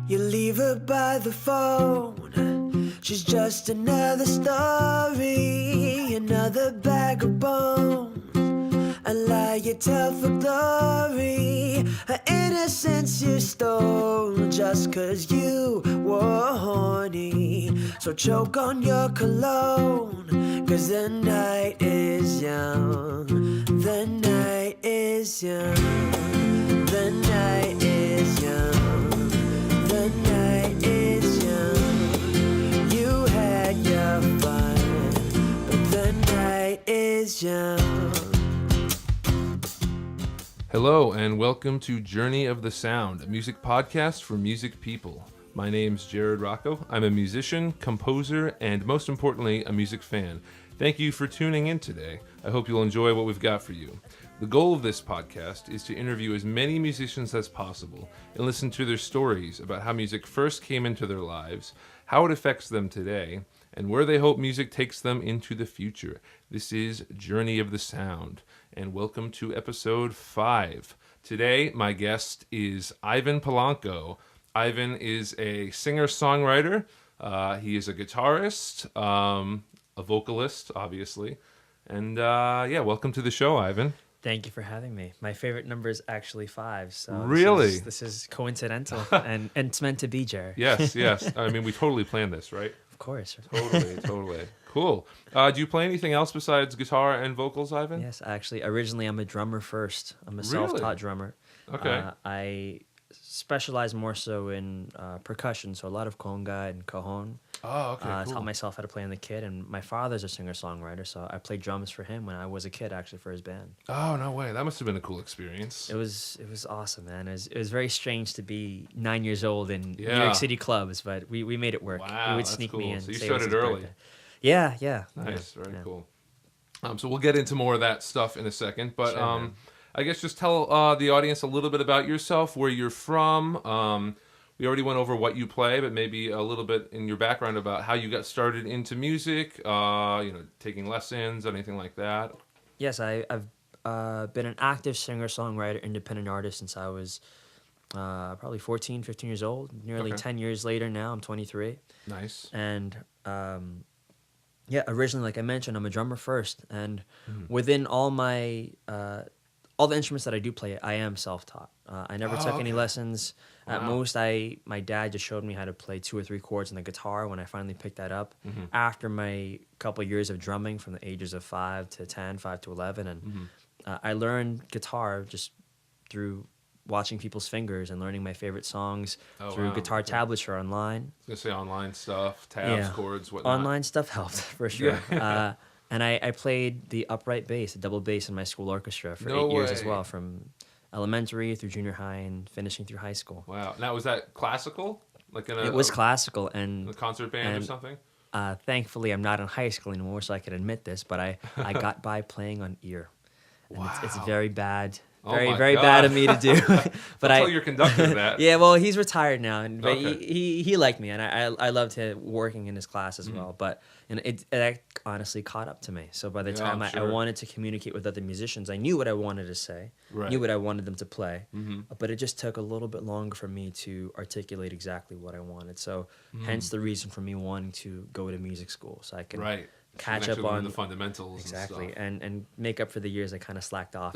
You leave her by the phone. She's just another story, another bag of bones. A lie you tell for glory, her innocence you stole just 'cause you were horny. So choke on your cologne, 'cause the night is young. The night is young. The night is young. The night is young. You had your fun, but the night is young. Hello and welcome to Journey of the Sound, a music podcast for music people. My name's Jared Rocco. I'm a musician, composer, and most importantly, a music fan. Thank you for tuning in today. I hope you'll enjoy what we've got for you. The goal of this podcast is to interview as many musicians as possible and listen to their stories about how music first came into their lives, how it affects them today, and where they hope music takes them into the future. This is Journey of the Sound, and welcome to episode 5. Today, my guest is Ivan Polanco. Ivan is a singer-songwriter. He is a guitarist, a vocalist, obviously. And welcome to the show, Ivan. Thank you for having me. My favorite number is actually 5. So really? This is coincidental, and it's meant to be, Jared. Yes. I mean, we totally planned this, right? Of course. Totally. Cool. Do you play anything else besides guitar and vocals, Ivan? Yes, actually, originally I'm a drummer first. I'm a self-taught drummer. Okay. I specialize more so in percussion, so a lot of conga and cajon. Oh, okay, I cool. taught myself how to play in the kid, and my father's a singer-songwriter, so I played drums for him when I was a kid, actually, for his band. Oh, no way. That must have been a cool experience. It was awesome, man. It was very strange to be 9 years old in New Yeah. York City clubs, but we made it work. Wow, we would that's sneak cool. me in. So you say it was started his early. birthday. Yeah. Nice, very Yeah. cool. So we'll get into more of that stuff in a second, but Sure, man. I guess just tell the audience a little bit about yourself, where you're from. We already went over what you play, but maybe a little bit in your background about how you got started into music, taking lessons, anything like that. Yes, I've been an active singer-songwriter, independent artist since I was probably 14, 15 years old. Nearly Okay. 10 years later now, I'm 23. Nice. And originally, like I mentioned, I'm a drummer first. And within all my all the instruments that I do play, I am self-taught. I never took any lessons. At Wow. most, my dad just showed me how to play 2 or 3 chords on the guitar when I finally picked that up. After my couple years of drumming from the ages of 5 to 10, 5 to 11. And I learned guitar just through watching people's fingers and learning my favorite songs through guitar tablature online. I was going to say online stuff, tabs, Yeah. chords, whatnot. Online stuff helped, for sure. And I played the upright bass, the double bass in my school orchestra for No 8 years as way. well, from elementary through junior high and finishing through high school. Wow. Now, was that classical? Like in It was classical, a and concert band or and- something? thankfully I'm not in high school anymore, so I can admit this, but I got by playing on ear. And it's Wow. very bad. Oh Very, my very God. bad of me to do. But Tell your conductor that. Yeah, well, he's retired now, but Okay. he liked me, and I loved him working in his class as well. But it honestly caught up to me. So by the Yeah, time I'm I sure. wanted to communicate with other musicians, I knew what I wanted to say, Right. knew what I wanted them to play, but it just took a little bit longer for me to articulate exactly what I wanted. So hence the reason for me wanting to go to music school, so I can Right. catch Actually up learn on the fundamentals exactly and stuff. and make up for the years I kind of slacked off.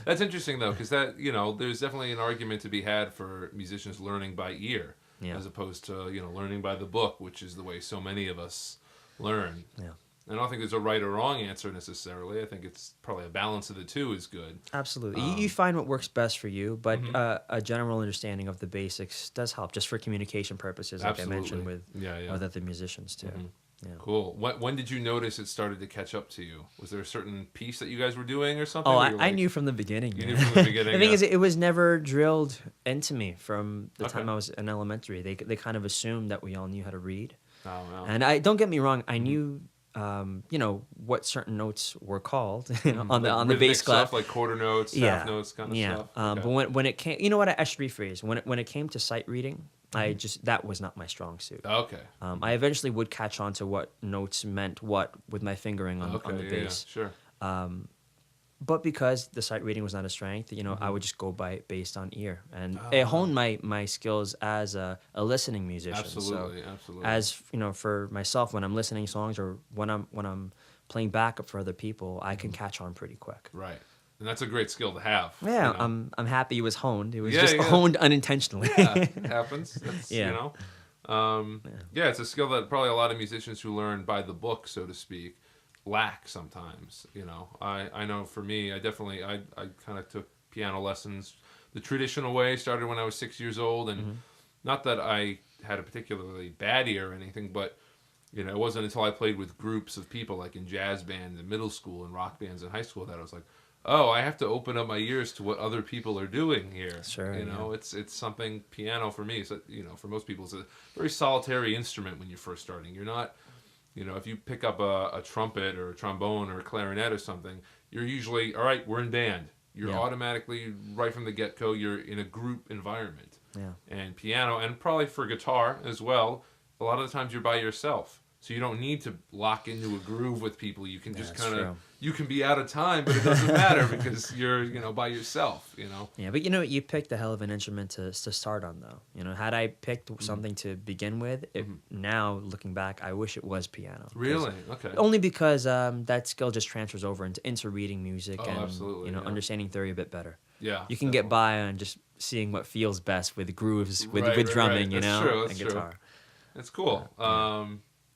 That's interesting though, because that there's definitely an argument to be had for musicians learning by ear, Yeah. as opposed to learning by the book, which is the way so many of us learn. Yeah. I don't think there's a right or wrong answer necessarily. I think it's probably a balance of the two is good. Absolutely. You find what works best for you, but a general understanding of the basics does help just for communication purposes, like Absolutely. I mentioned with Yeah. other musicians too. Yeah. Cool. When did you notice it started to catch up to you? Was there a certain piece that you guys were doing or something? Oh, where you're I like- knew from the beginning. You man. knew from the beginning. The thing yeah. is, it was never drilled into me from the time Okay. I was in elementary. They kind of assumed that we all knew how to read. Oh, wow. And I don't get me wrong, I knew what certain notes were called on the Rhythmic bass clef. stuff like quarter notes, half notes, kind of stuff. Okay. But when it came, I should rephrase. When it came to sight reading, that was not my strong suit. Okay. I eventually would catch on to what notes meant what with my fingering on Okay. the Yeah, bass. sure. But because the sight reading was not a strength, you know, I Mm-hmm. would just go based on ear, and Oh, it wow. honed my skills as a listening musician. Absolutely, So, absolutely. as you know, for myself, when I'm listening songs or when I'm playing backup for other people, I can catch on pretty quick. Right. And that's a great skill to have. Yeah, You know? I'm happy it was honed. It was Yeah, just yeah. honed unintentionally. Yeah, it happens. That's, Yeah. you know. Yeah, it's a skill that probably a lot of musicians who learn by the book, so to speak, lack sometimes. You know, I know for me, I kind of took piano lessons the traditional way. Started when I was 6 years old, and not that I had a particularly bad ear or anything, but you know, it wasn't until I played with groups of people, like in jazz band in middle school and rock bands in high school, that I was like, oh, I have to open up my ears to what other people are doing here. Sure, you know, yeah. it's something. Piano for me, so you know, for most people, it's a very solitary instrument when you're first starting. You're not, you know, if you pick up a trumpet or a trombone or a clarinet or something, you're usually, all right, we're in band. You're Yeah. automatically, right from the get-go, you're in a group environment. Yeah. And piano, and probably for guitar as well, a lot of the times you're by yourself. So you don't need to lock into a groove with people. You can just that's kind of, true. you can be out of time, but it doesn't matter because you're, you know, by yourself, you know. Yeah, but you know, you picked a hell of an instrument to start on, though. You know, had I picked something to begin with, now looking back, I wish it was piano. 'Cause- Really? Okay. Only because that skill just transfers over into reading music Oh, and absolutely, you know yeah. understanding theory a bit better. Yeah. You can get by on just seeing what feels best with grooves, with drumming, you That's know, true, and that's true. guitar. It's cool.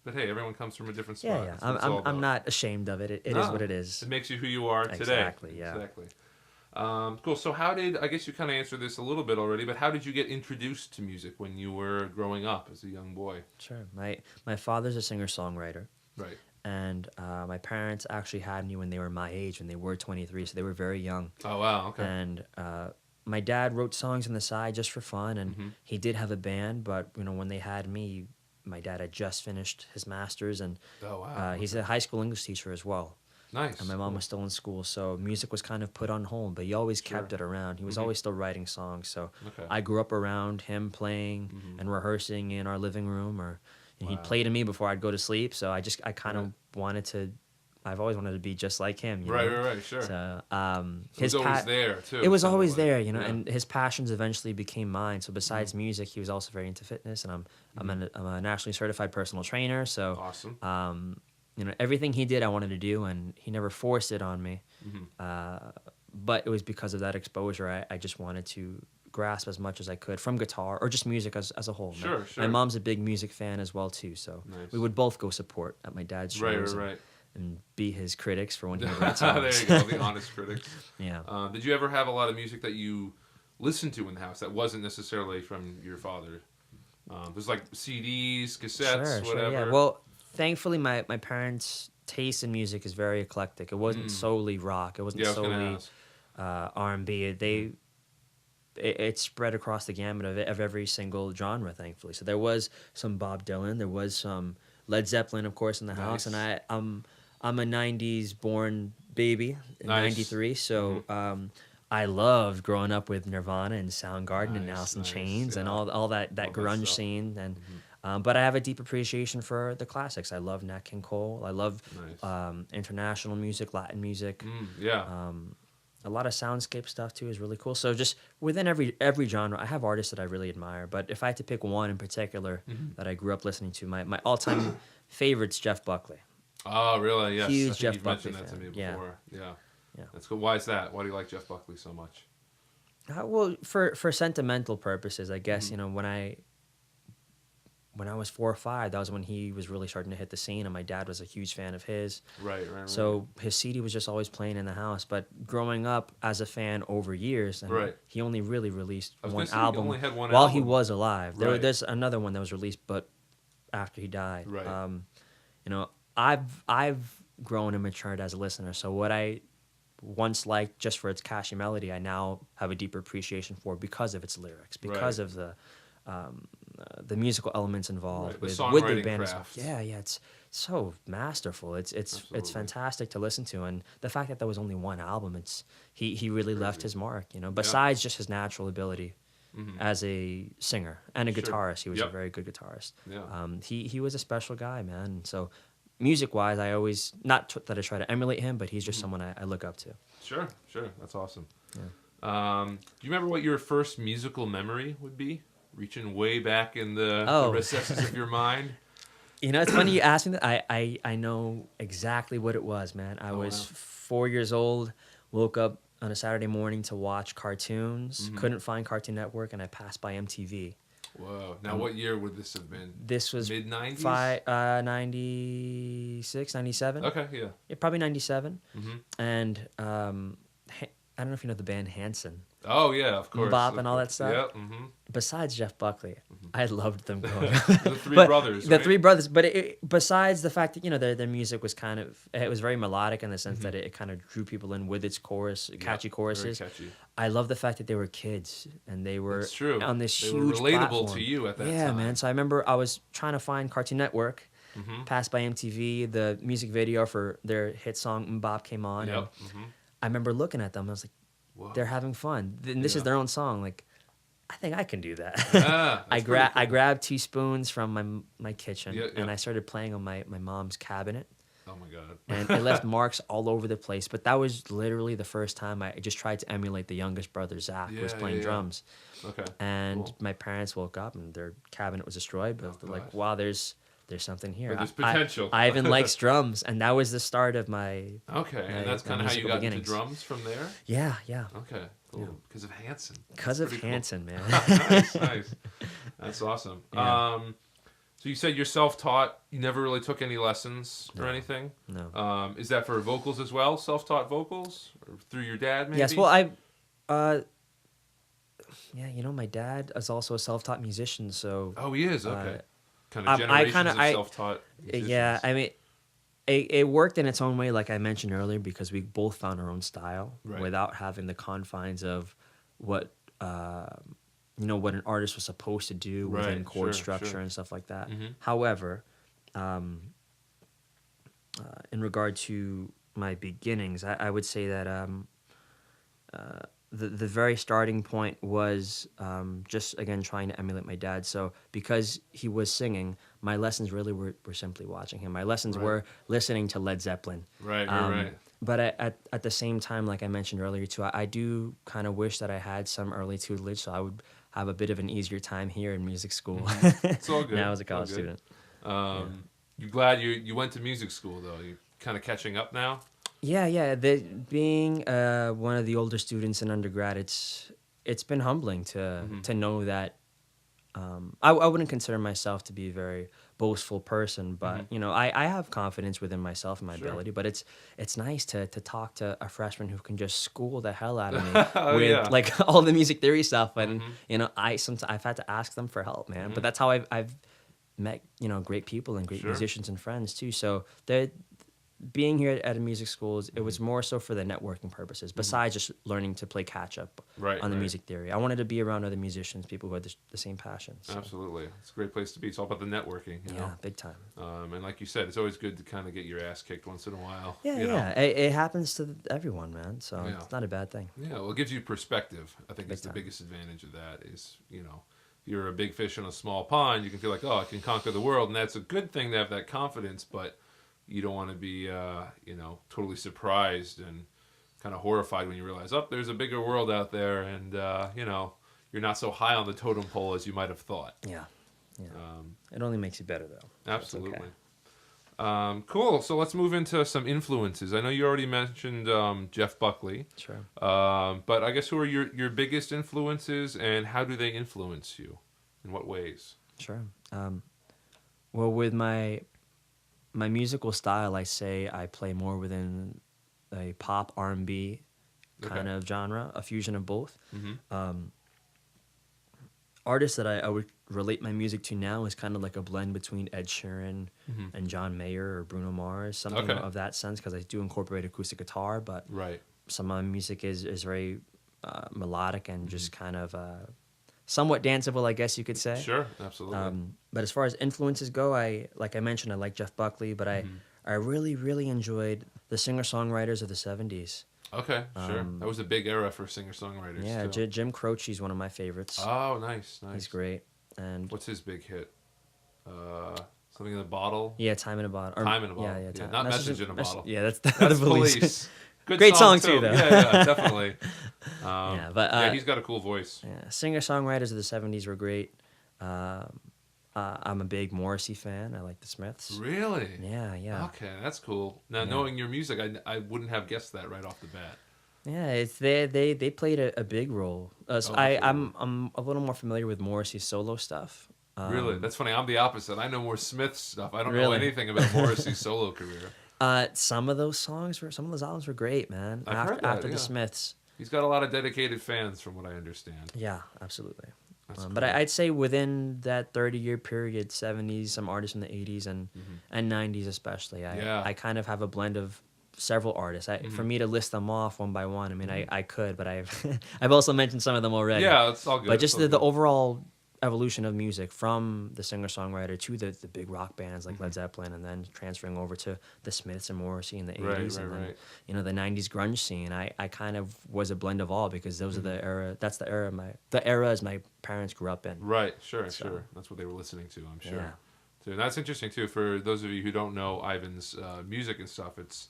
But hey, everyone comes from a different spot. Yeah, yeah. That's what it's all I'm about. not ashamed of it. It is No, what it is. It makes you who you are today. Exactly, yeah. Exactly. Cool. So I guess you kind of answered this a little bit already, but how did you get introduced to music when you were growing up as a young boy? Sure. My father's a singer-songwriter. Right. And my parents actually had me when they were my age, when they were 23, so they were very young. Oh, wow. Okay. And my dad wrote songs on the side just for fun, and he did have a band, but you know, when they had me, my dad had just finished his master's, and Oh, wow. he's a high school English teacher as well. Nice. And my mom was still in school, so music was kind of put on hold, but he always kept it around. He was always still writing songs, so Okay. I grew up around him playing and rehearsing in our living room, or and he'd Wow. play to me before I'd go to sleep. So I kind of wanted to. I've always wanted to be just like him. You know? Right, sure. So It was always there, too. It was sounded always like. there, you know, Yeah. and his passions eventually became mine. So besides music, he was also very into fitness, and I'm a nationally certified personal trainer. So Awesome. you know, everything he did, I wanted to do, and he never forced it on me. But it was because of that exposure, I just wanted to grasp as much as I could from guitar or just music as a whole. Sure, My sure. mom's a big music fan as well too, so Nice. we would both go support at my dad's shows Right. and be his critics for when he would write There songs. you go, the honest critics. Yeah. Did you ever have a lot of music that you listened to in the house that wasn't necessarily from your father? There's like CDs, cassettes, whatever. Yeah. Well, thankfully, my parents' taste in music is very eclectic. It wasn't solely rock. It wasn't Yeah, I was gonna solely ask. R&B. It spread across the gamut of every single genre, thankfully. So there was some Bob Dylan, there was some Led Zeppelin, of course, in the house, Nice. and I'm a '90s born baby, in Nice. '93. So I loved growing up with Nirvana and Soundgarden and Nice, Alice in nice, Chains and yeah. all that Love that grunge stuff. scene, and but I have a deep appreciation for the classics. I love Nat King Cole. I love Nice. international music, Latin music. Yeah. A lot of soundscape stuff too is really cool. So just within every genre, I have artists that I really admire. But if I had to pick one in particular that I grew up listening to, my all-time favorite's Jeff Buckley. Oh, really? Yes. Huge I think Jeff you've mentioned Buckley that to me fan. Yeah. before. Yeah. Yeah. That's cool. Why is that? Why do you like Jeff Buckley so much? Well, for sentimental purposes, I guess you know when I was 4 or 5, that was when he was really starting to hit the scene, and my dad was a huge fan of his. Right. So his CD was just always playing in the house. But growing up as a fan over years, and Right. he only really released I was one gonna say, he album only had one while he album. was alive. Right. There's another one that was released, but after he died. Right. You know, I've grown and matured as a listener. So what I once liked just for its catchy melody, I now have a deeper appreciation for because of its lyrics, because Right. of the musical elements involved Right, the with songwriting the band. craft. Yeah, it's so masterful. It's Absolutely. fantastic to listen to, and the fact that there was only one album, he really left his mark. You know, besides just his natural ability as a singer and a Sure. guitarist, he was a Yep. very good guitarist. Yeah. He was a special guy, man. So music-wise, I always, that I try to emulate him, but he's just someone I look up to. Sure. That's awesome. Yeah. Do you remember what your first musical memory would be? Reaching way back in the recesses of your mind? You know, it's funny you asked me that. I know exactly what it was, man. I was 4 years old, woke up on a Saturday morning to watch cartoons, couldn't find Cartoon Network, and I passed by MTV. Whoa. Now, what year would this have been? This was mid-90s? 96, 97. Okay, yeah. Yeah, probably 97. And I don't know if you know the band Hanson. Oh, yeah, of course. Bop and all that stuff. Yeah. Besides Jeff Buckley, I loved them growing up. The three brothers, The right? three brothers. But besides the fact that, you know, their music was kind of, it was very melodic in the sense that it kind of drew people in with its chorus, catchy choruses. Very catchy. I love the fact that they were kids and they were That's true. on this They huge were relatable platform. to you at that time. Yeah, man. So I remember I was trying to find Cartoon Network, passed by MTV, the music video for their hit song Mbop came on. Yep. And I remember looking at them, I was like, Whoa. they're having fun. And this is their own song. Like, I think I can do that. Ah, I that's pretty cool. grabbed 2 spoons from my kitchen Yeah, yeah. and I started playing on my mom's cabinet. Oh, my God. And it left marks all over the place. But that was literally the first time I just tried to emulate the youngest brother, Zach, who was playing yeah. drums. Okay. And Cool. my parents woke up and their cabinet was destroyed. But they're like, gosh. wow, there's something here. But there's potential. Ivan likes drums. And that was the start of my... Okay, and my that's kind of how you musical got beginnings. into drums from there? Yeah. Okay, cool. Because of Hanson. Because of Pretty cool. Hanson, man. Nice. That's awesome. Yeah. So you said you're self-taught. You never really took any lessons or anything? No. Is that for vocals as well? Self-taught vocals? Or through your dad, maybe? Yes, well, yeah, you know, my dad is also a self-taught musician, so... Oh, he is? Okay. Kind I of generations kinda- of I- self-taught musicians. Yeah, I mean, it worked in its own way, like I mentioned earlier, because we both found our own style Right. without having the confines of what you know, what an artist was supposed to do within Right, chord sure, structure sure. and stuff like that. Mhm. However, in regard to my beginnings, I would say that the very starting point was just, again, trying to emulate my dad. So because he was singing, my lessons really were simply watching him. My lessons Right. were listening to Led Zeppelin. Right. But at the same time, like I mentioned earlier too, I do kind of wish that I had some early tutelage, so I would have a bit of an easier time here in music school. It's all good. Now as a It's all college good. student. You glad you went to music school, though? You kind of catching up now? Yeah. Being one of the older students in undergrad, it's been humbling to know that. I wouldn't consider myself to be a very boastful person, but you know, I have confidence within myself and my ability. But it's nice to talk to a freshman who can just school the hell out of me with like all the music theory stuff, and you know, I've had to ask them for help, man. But that's how I've met, you know, great people and great musicians and friends too. So being here at a music school, it was more so for the networking purposes, besides just learning to play catch up on the music theory. I wanted to be around other musicians, people who had the same passions. So. Absolutely. It's a great place to be. It's all about the networking, you know? Yeah, big time. And like you said, it's always good to kind of get your ass kicked once in a while. Yeah, you know? yeah. It happens to everyone, man. So Yeah. it's not a bad thing. Yeah, well, it gives you perspective. I think it's the time. biggest advantage of that is, you know, if you're a big fish in a small pond, you can feel like, oh, I can conquer the world. And that's a good thing to have that confidence, but you don't want to be, you know, totally surprised and kind of horrified when you realize, oh, there's a bigger world out there, and, you know, you're not so high on the totem pole as you might have thought. Yeah. It only makes you better, though. Absolutely. Okay. Cool. So let's move into some influences. I know you already mentioned Jeff Buckley. Sure. But I guess who are your biggest influences, and how do they influence you? In what ways? Sure. Well, with my musical style, I say I play more within a pop R&B kind of genre, a fusion of both. Artists that I would relate my music to now is kind of like a blend between Ed Sheeran and John Mayer or Bruno Mars, something of that sense, because I do incorporate acoustic guitar, but some of my music is very melodic and just kind of somewhat danceable, I guess you could say. Sure, absolutely. But as far as influences go, like I mentioned, I like Jeff Buckley, but I really, really enjoyed the singer-songwriters of the 70s. Okay, sure. That was a big era for singer-songwriters, Yeah, too. Jim Croce's one of my favorites. Oh, nice. He's great. And what's his big hit? Is Something in a bottle. Yeah, Time in a Bottle. Or, Time in a Bottle. Yeah, Yeah, not Message in a Bottle. Yeah, that's That's the Police. Good Great song too, though. Yeah, definitely. Yeah, but yeah, he's got a cool voice. yeah, singer-songwriters of the '70s were great. I'm a big Morrissey fan. I like the Smiths. Really? Yeah, yeah. Okay, that's cool. Now, knowing your music, I wouldn't have guessed that right off the bat. Yeah, it's they played a big role. So absolutely. I'm a little more familiar with Morrissey's solo stuff. Really? That's funny. I'm the opposite. I know more Smith stuff. I don't know Really? anything about Morrissey's solo career. Some of those albums were great, man. I've heard that, after yeah. the Smiths. He's got a lot of dedicated fans, from what I understand. Yeah, absolutely. That's But cool. I'd say within that 30-year period, 70s, some artists in the 80s and 90s especially, I kind of have a blend of several artists. For me to list them off one by one, I mean, I could, but I've also mentioned some of them already. Yeah, it's all good. But just It's all the good. overall evolution of music from the singer-songwriter to the big rock bands like Led Zeppelin, and then transferring over to the Smiths and Morrissey in the 80s, and then the 90s grunge scene. I kind of was a blend of all, because those are the era. That's the era as my parents grew up in. Right, sure. That's what they were listening to, I'm sure. Yeah. So that's interesting too. For those of you who don't know Ivan's music and stuff, it's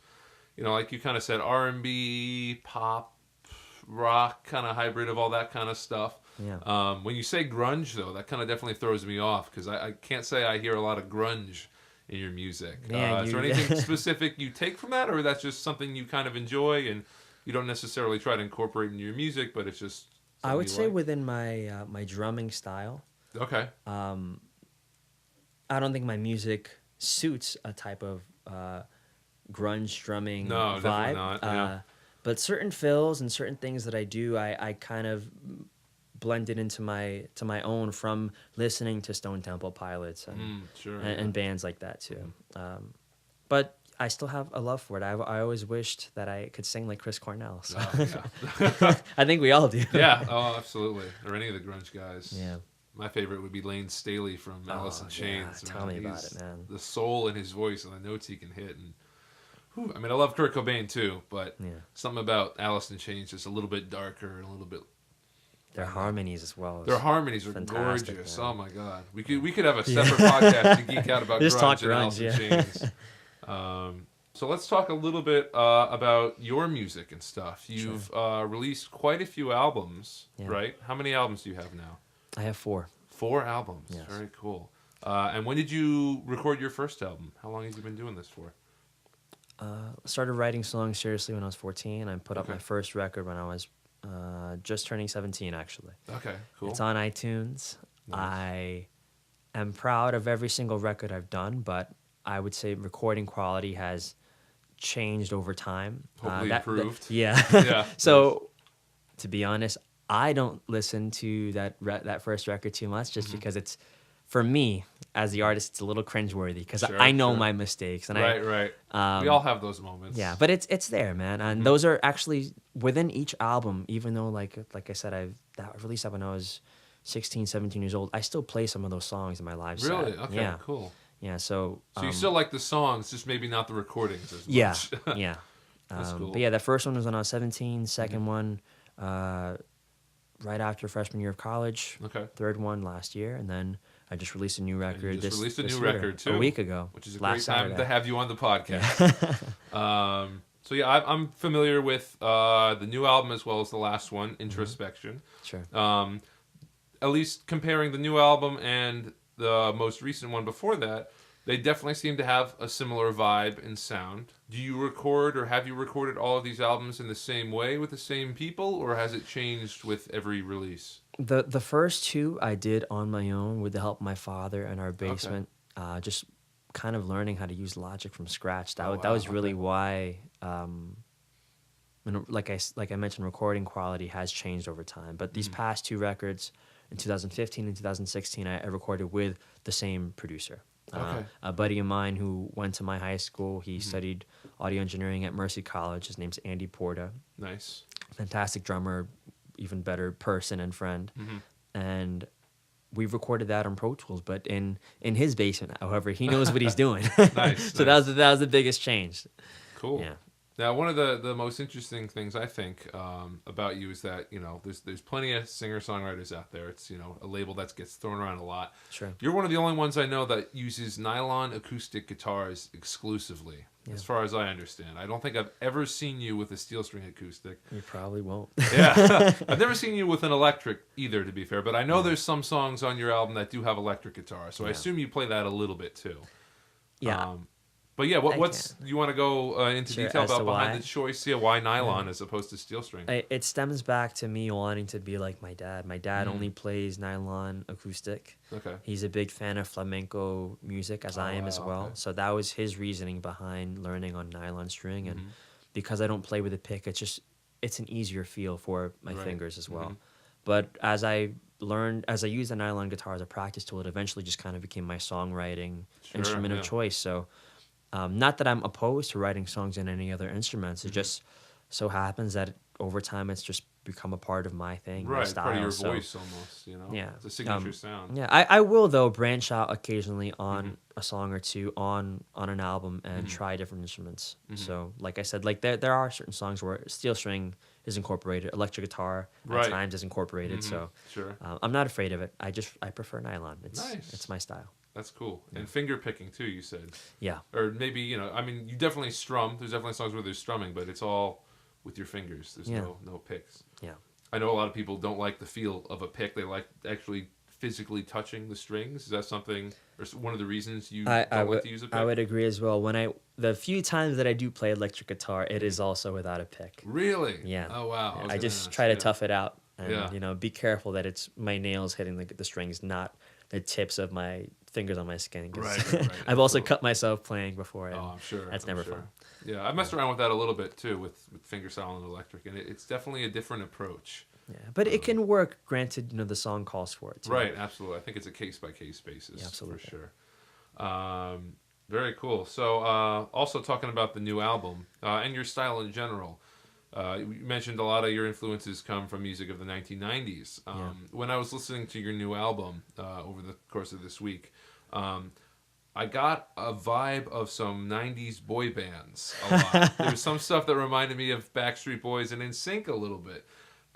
like you kind of said, R&B, pop, rock, kind of hybrid of all that kind of stuff. Yeah. When you say grunge, though, that kind of definitely throws me off, because I can't say I hear a lot of grunge in your music. Man, is there anything specific you take from that, or that's just something you kind of enjoy and you don't necessarily try to incorporate in your music, but it's just I would say like? within my my drumming style, Okay. I don't think my music suits a type of grunge drumming No, vibe. definitely not. Yeah. But certain fills and certain things that I do, I kind of blended into my own from listening to Stone Temple Pilots and Sure. and bands like that too. But I still have a love for it. I always wished that I could sing like Chris Cornell. So. Yeah. I think we all do. Yeah, oh, absolutely. Or any of the grunge guys. Yeah. My favorite would be Lane Staley from Alice in Chains. Tell me about He's it, man. The soul in his voice and the notes he can hit. And whew, I mean, I love Kurt Cobain too, but something about Alice in Chains is a little bit darker and a little bit. Their harmonies as well. Their harmonies are fantastic, gorgeous. man. Oh my god, we could have a separate podcast to geek out about Just grunge talk and Alice in Chains. So let's talk a little bit about your music and stuff. You've released quite a few albums, right? How many albums do you have now? I have 4. 4 albums. Yes. Very cool. And when did you record your first album? How long have you been doing this for? Started writing songs seriously when I was 14. I put up my first record when I was just turning 17, actually. Okay, cool. It's on iTunes. Nice. I am proud of every single record I've done, but I would say recording quality has changed over time. Hopefully improved. Yeah. Yeah. So, to be honest, I don't listen to that first record too much, just because it's, for me, as the artist, it's a little cringeworthy, because I know my mistakes. And Right. We all have those moments. yeah, but it's there, man. And those are actually within each album, even though like I said, I released that when I was 16, 17 years old. I still play some of those songs in my live set. Really? Okay, yeah. cool. Yeah, so You still like the songs, just maybe not the recordings as yeah, much. yeah. That's cool. But yeah, that first one was when I was 17, second one right after freshman year of college. Okay. Third one last year, and then I just released a new record. You just released a this new year, record too, a week ago, which is a last great time Saturday. to have you on the podcast. So yeah, I'm familiar with the new album as well as the last one, Introspection. Sure. At least comparing the new album and the most recent one before that, they definitely seem to have a similar vibe and sound. Do you record, or have you recorded all of these albums in the same way with the same people, or has it changed with every release? The first 2 I did on my own with the help of my father in our basement, just kind of learning how to use Logic from scratch. That was really why, like I mentioned, recording quality has changed over time. But these past 2 records, in 2015 and 2016, I recorded with the same producer. Okay. A buddy of mine who went to my high school, he studied audio engineering at Mercy College. His name's Andy Porta. Nice. Fantastic drummer, even better person and friend. And we recorded that on Pro Tools, but in his basement. However, he knows what he's doing. Nice. So that was the biggest change. Cool. Yeah. Now, one of the most interesting things I think about you is that there's plenty of singer-songwriters out there. It's a label that gets thrown around a lot. Sure. You're one of the only ones I know that uses nylon acoustic guitars exclusively, as far as I understand. I don't think I've ever seen you with a steel string acoustic. You probably won't. Yeah, I've never seen you with an electric either, to be fair. But I know there's some songs on your album that do have electric guitar, so I assume you play that a little bit too. Yeah. But yeah, what's you want to go into detail about behind the choice? Yeah, why nylon as opposed to steel string? It stems back to me wanting to be like my dad. My dad only plays nylon acoustic. Okay. He's a big fan of flamenco music, as I am as well. Okay. So that was his reasoning behind learning on nylon string. And because I don't play with a pick, it's an easier feel for my fingers as well. But as I used the nylon guitar as a practice tool, it eventually just kind of became my songwriting instrument of choice. So not that I'm opposed to writing songs in any other instruments. It just so happens that over time it's just become a part of my thing, my style. Part of your voice almost, Yeah. It's a signature sound. Yeah, I will, though, branch out occasionally on a song or two on an album and try different instruments. So, like I said, like there are certain songs where steel string is incorporated, electric guitar at times is incorporated. So I'm not afraid of it. I prefer nylon. It's my style. That's cool. And finger picking too, you said. Yeah. Or maybe, you definitely strum. There's definitely songs where there's strumming, but it's all with your fingers. There's no picks. Yeah. I know a lot of people don't like the feel of a pick. They like actually physically touching the strings. Is that something, or one of the reasons you don't like to use a pick? I would agree as well. The few times that I do play electric guitar, it is also without a pick. Really? Yeah. Oh, wow. I just try to tough it out and be careful that it's my nails hitting the strings, not the tips of my fingers on my skin. Right. I've also cut myself playing before. And I'm sure. That's never fun. Yeah, I've messed around with that a little bit too, with fingerstyle and electric, and it's definitely a different approach. Yeah, but it can work. Granted, the song calls for it too. Right, absolutely. I think it's a case by case basis. Yeah, absolutely. For sure. Very cool. So, also talking about the new album and your style in general. You mentioned a lot of your influences come from music of the 1990s. When I was listening to your new album over the course of this week, I got a vibe of some 90s boy bands a lot. There was some stuff that reminded me of Backstreet Boys and NSYNC a little bit.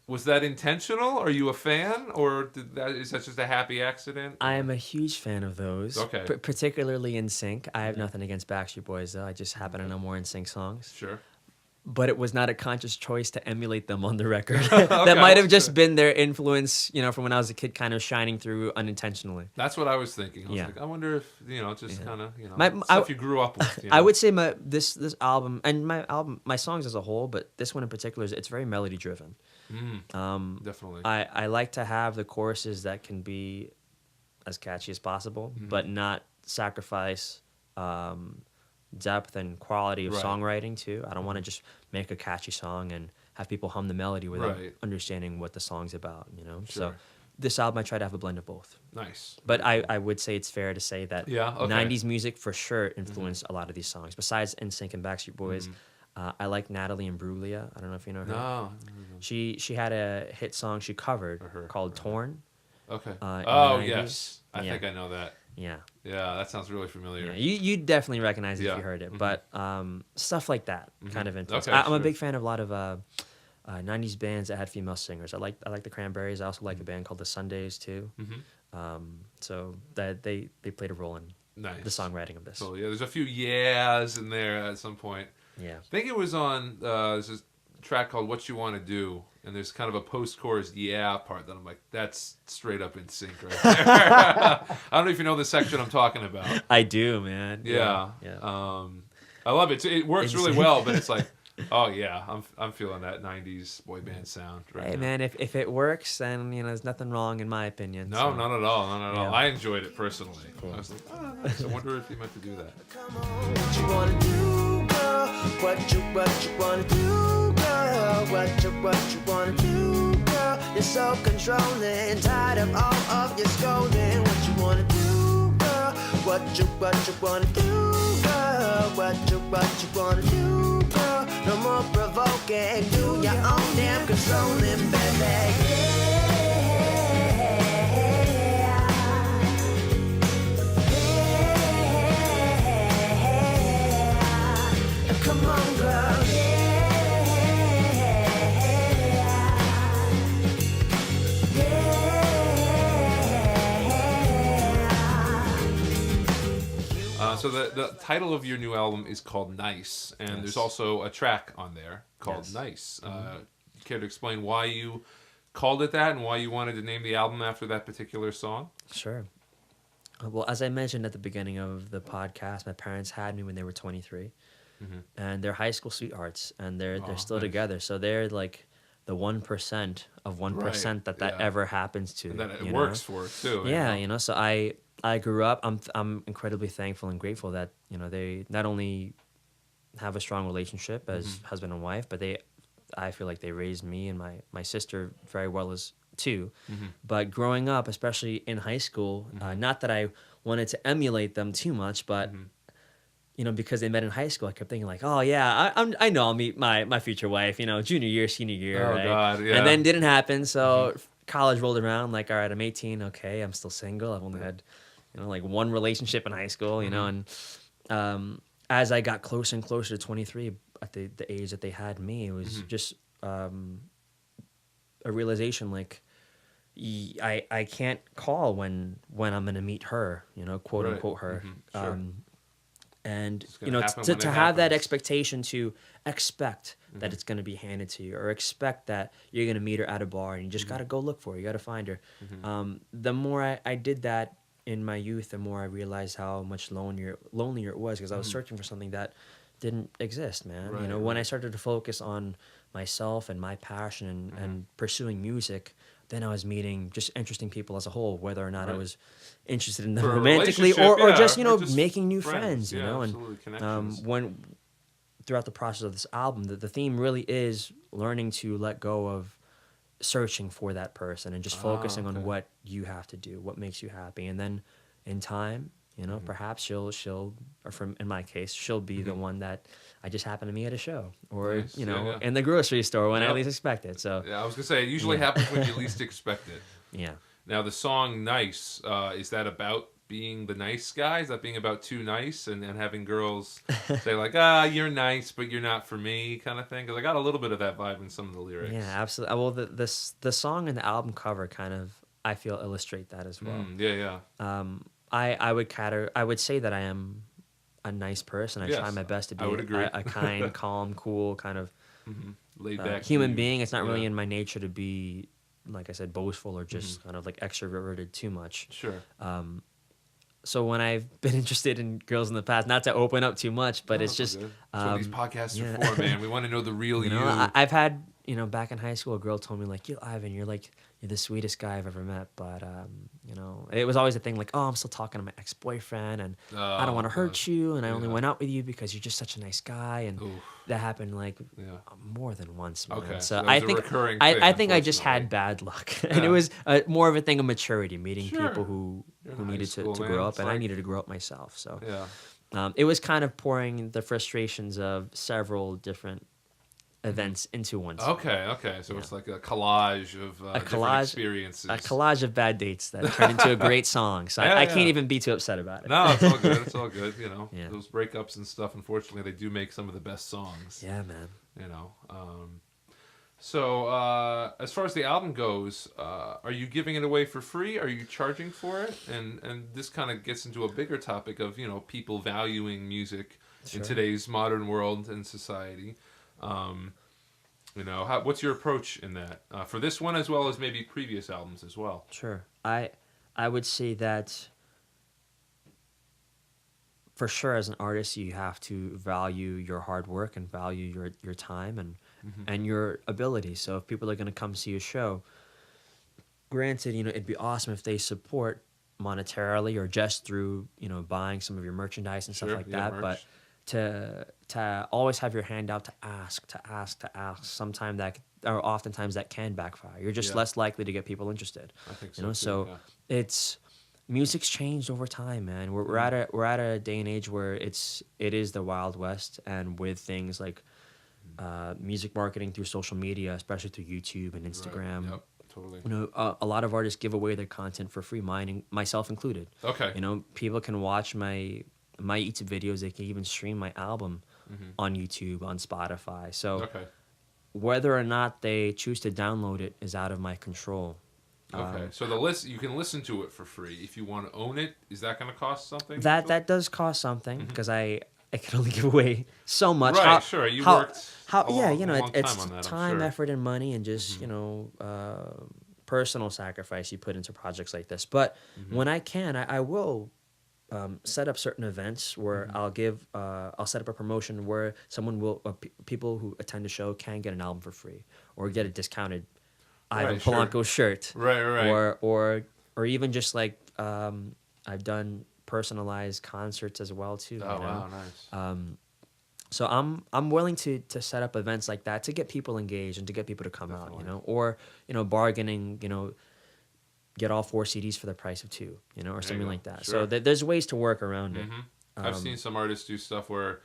Was that intentional? Are you a fan? Or is that just a happy accident? I am a huge fan of those. Okay. Particularly NSYNC. I have nothing against Backstreet Boys, though. I just happen to know more NSYNC songs. Sure. But it was not a conscious choice to emulate them on the record. That might have just been their influence, from when I was a kid, kind of shining through unintentionally. That's what I was thinking. I was like, I wonder if, just kind of, stuff you grew up with. I would say this album, and my songs as a whole, but this one in particular, it's very melody driven. Definitely. I like to have the choruses that can be as catchy as possible, but not sacrifice depth and quality of songwriting too. I don't want to just make a catchy song and have people hum the melody without understanding what the song's about, Sure. So this album I try to have a blend of both. Nice. But I would say it's fair to say that 90s music for sure influenced a lot of these songs. Besides NSYNC and Backstreet Boys, I like Natalie Imbruglia. I don't know if you know her. No. She had a hit song she covered called Torn. Okay. Oh, yes. I think I know that. Yeah. Yeah, that sounds really familiar. Yeah, you definitely recognize it if you heard it. But stuff like that kind of influence. I'm a big fan of a lot of 90s bands that had female singers. I like the Cranberries. I also like a band called the Sundays too. So that they played a role in the songwriting of this. So yeah, there's a few yeahs in there at some point. Yeah. I think it was on there's this track called What You Want to Do, and there's kind of a post-chorus part that I'm like, that's straight up in sync right there. I don't know if you know the section I'm talking about. I do, man. Yeah. I love it. It works really well, but it's like, oh yeah, I'm feeling that 90s boy band sound right now. Man, if it works, then there's nothing wrong in my opinion. No, not at all. I enjoyed it personally. Cool. I was like, oh, nice. I wonder if he meant to do that. Come on, what you wanna do, girl? What you wanna do, girl? What you wanna do, girl? You're so controlling, tired of all of your scolding. What you wanna do, girl? What you wanna do, girl? What you wanna do, girl? No more provoking, do your own damn controlling, baby. Come on, girl, yeah. So the title of your new album is called Nice, and there's also a track on there called Nice. Care to explain why you called it that and why you wanted to name the album after that particular song? Sure. Well, as I mentioned at the beginning of the podcast, my parents had me when they were 23, and they're high school sweethearts, and they're still together. So they're like the 1% of 1% that ever happens to. And that it works for too. Yeah, you know. So I grew up. I'm incredibly thankful and grateful that they not only have a strong relationship as husband and wife, but I feel like they raised me and my sister very well as too. But growing up, especially in high school, not that I wanted to emulate them too much, but because they met in high school, I kept thinking like, oh yeah, I know I'll meet my future wife, junior year, senior year, oh right? God, yeah. And then didn't happen. So college rolled around, like, all right, I'm 18, okay, I'm still single. I've only had like one relationship in high school, and as I got closer and closer to 23, at the age that they had me, it was just a realization like I can't call when I'm gonna meet her, quote unquote her. Sure. And to have that expectation to expect that it's going to be handed to you, or expect that you're going to meet her at a bar and you just got to go look for her, you got to find her. The more I did that in my youth, the more I realized how much lonelier it was, because I was searching for something that didn't exist, man. Right, when I started to focus on myself and my passion and pursuing music, then I was meeting just interesting people as a whole, whether or not I was interested in them romantically or just making new friends, and when throughout the process of this album, the theme really is learning to let go of searching for that person and just focusing on what you have to do, what makes you happy, and then in time, perhaps she'll or in my case, she'll be the one that I just happen to meet at a show, or in the grocery store when I least expect it. So I was gonna say it usually happens when you least expect it. Yeah. Now the song "Nice" is that about being the nice guy? Is that being about too nice and having girls say like, you're nice, but you're not for me, kind of thing? Because I got a little bit of that vibe in some of the lyrics. Yeah, absolutely. Well, the song and the album cover kind of, I feel, illustrate that as well. I would say that I am a nice person. I try my best to be a kind, calm, cool, kind of laid back human being. It's not really in my nature to be, like I said, boastful or just kind of like extroverted too much. Sure. So when I've been interested in girls in the past, not to open up too much, but it's just that's what these podcasts are for, man. We want to know the real you. I've had back in high school, a girl told me like, Ivan, you're the sweetest guy I've ever met, but it was always a thing like, oh, I'm still talking to my ex-boyfriend, and I don't want to hurt you, and I only went out with you because you're just such a nice guy, and that happened like more than once, man. Okay, so I think I just had bad luck, and it was more of a thing of maturity, meeting people who needed to grow up, and I needed to grow up myself. So it was kind of pouring the frustrations of several different events into one song. Okay. So it's like a collage of different experiences. A collage of bad dates that turned into a great song. So I can't even be too upset about it. No, it's all good. It's all good. Those breakups and stuff, unfortunately, they do make some of the best songs. Yeah, man. So as far as the album goes, are you giving it away for free? Are you charging for it? And this kind of gets into a bigger topic of, people valuing music in today's modern world and society. What's your approach in that for this one as well as maybe previous albums as well? Sure. I would say that for sure, as an artist, you have to value your hard work and value your time and your ability. So if people are going to come see a show, granted, it'd be awesome if they support monetarily or just through, buying some of your merchandise and stuff like that. Merch. But to always have your hand out to ask, oftentimes that can backfire. You're just less likely to get people interested. I think so. It's music's changed over time, man. We're at a day and age where it is the Wild West, and with things like music marketing through social media, especially through YouTube and Instagram. Right. Yep. Totally. A lot of artists give away their content for free, myself included. Okay. People can watch my YouTube videos. They can even stream my album on YouTube, on Spotify. So whether or not they choose to download it is out of my control. Okay, so the list you can listen to it for free. If you want to own it, is that going to cost something? That does cost something because I can only give away so much. Right, sure. You worked a long it's time on that, I'm time, sure. effort, and money, and just personal sacrifice you put into projects like this. But when I can, I will set up certain events where I'll set up a promotion where someone will people who attend the show can get an album for free or get a discounted Ivan sure. Polanco shirt, Right. or even just like I've done personalized concerts as well too. Oh, you know? wow, nice. So I'm willing to set up events like that to get people engaged and to get people to come out, or bargaining, get all 4 CDs for the price of 2, or something like that. Sure. So there's ways to work around it. I've seen some artists do stuff where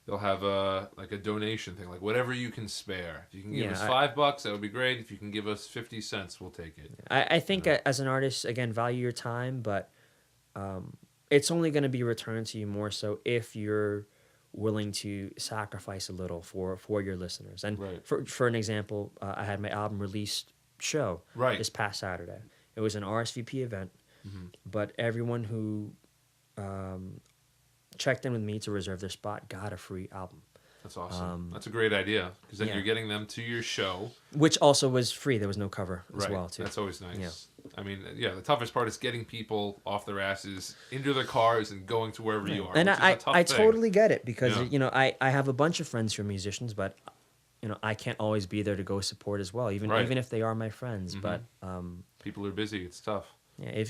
they'll have a donation thing, like whatever you can spare. If you can give us $5, that would be great. If you can give us 50 cents, we'll take it. I think as an artist, again, value your time, but it's only going to be returned to you more so if you're willing to sacrifice a little for your listeners. And for an example, I had my album release show this past Saturday. It was an RSVP event, but everyone who checked in with me to reserve their spot got a free album. That's awesome. That's a great idea because then you're getting them to your show. Which also was free. There was no cover as well, too. That's always nice. Yeah. I mean, the toughest part is getting people off their asses into their cars and going to wherever you are. And I thing. totally get it because, I have a bunch of friends who are musicians, but, I can't always be there to go support as well, even if they are my friends. But people are busy. It's tough. Yeah,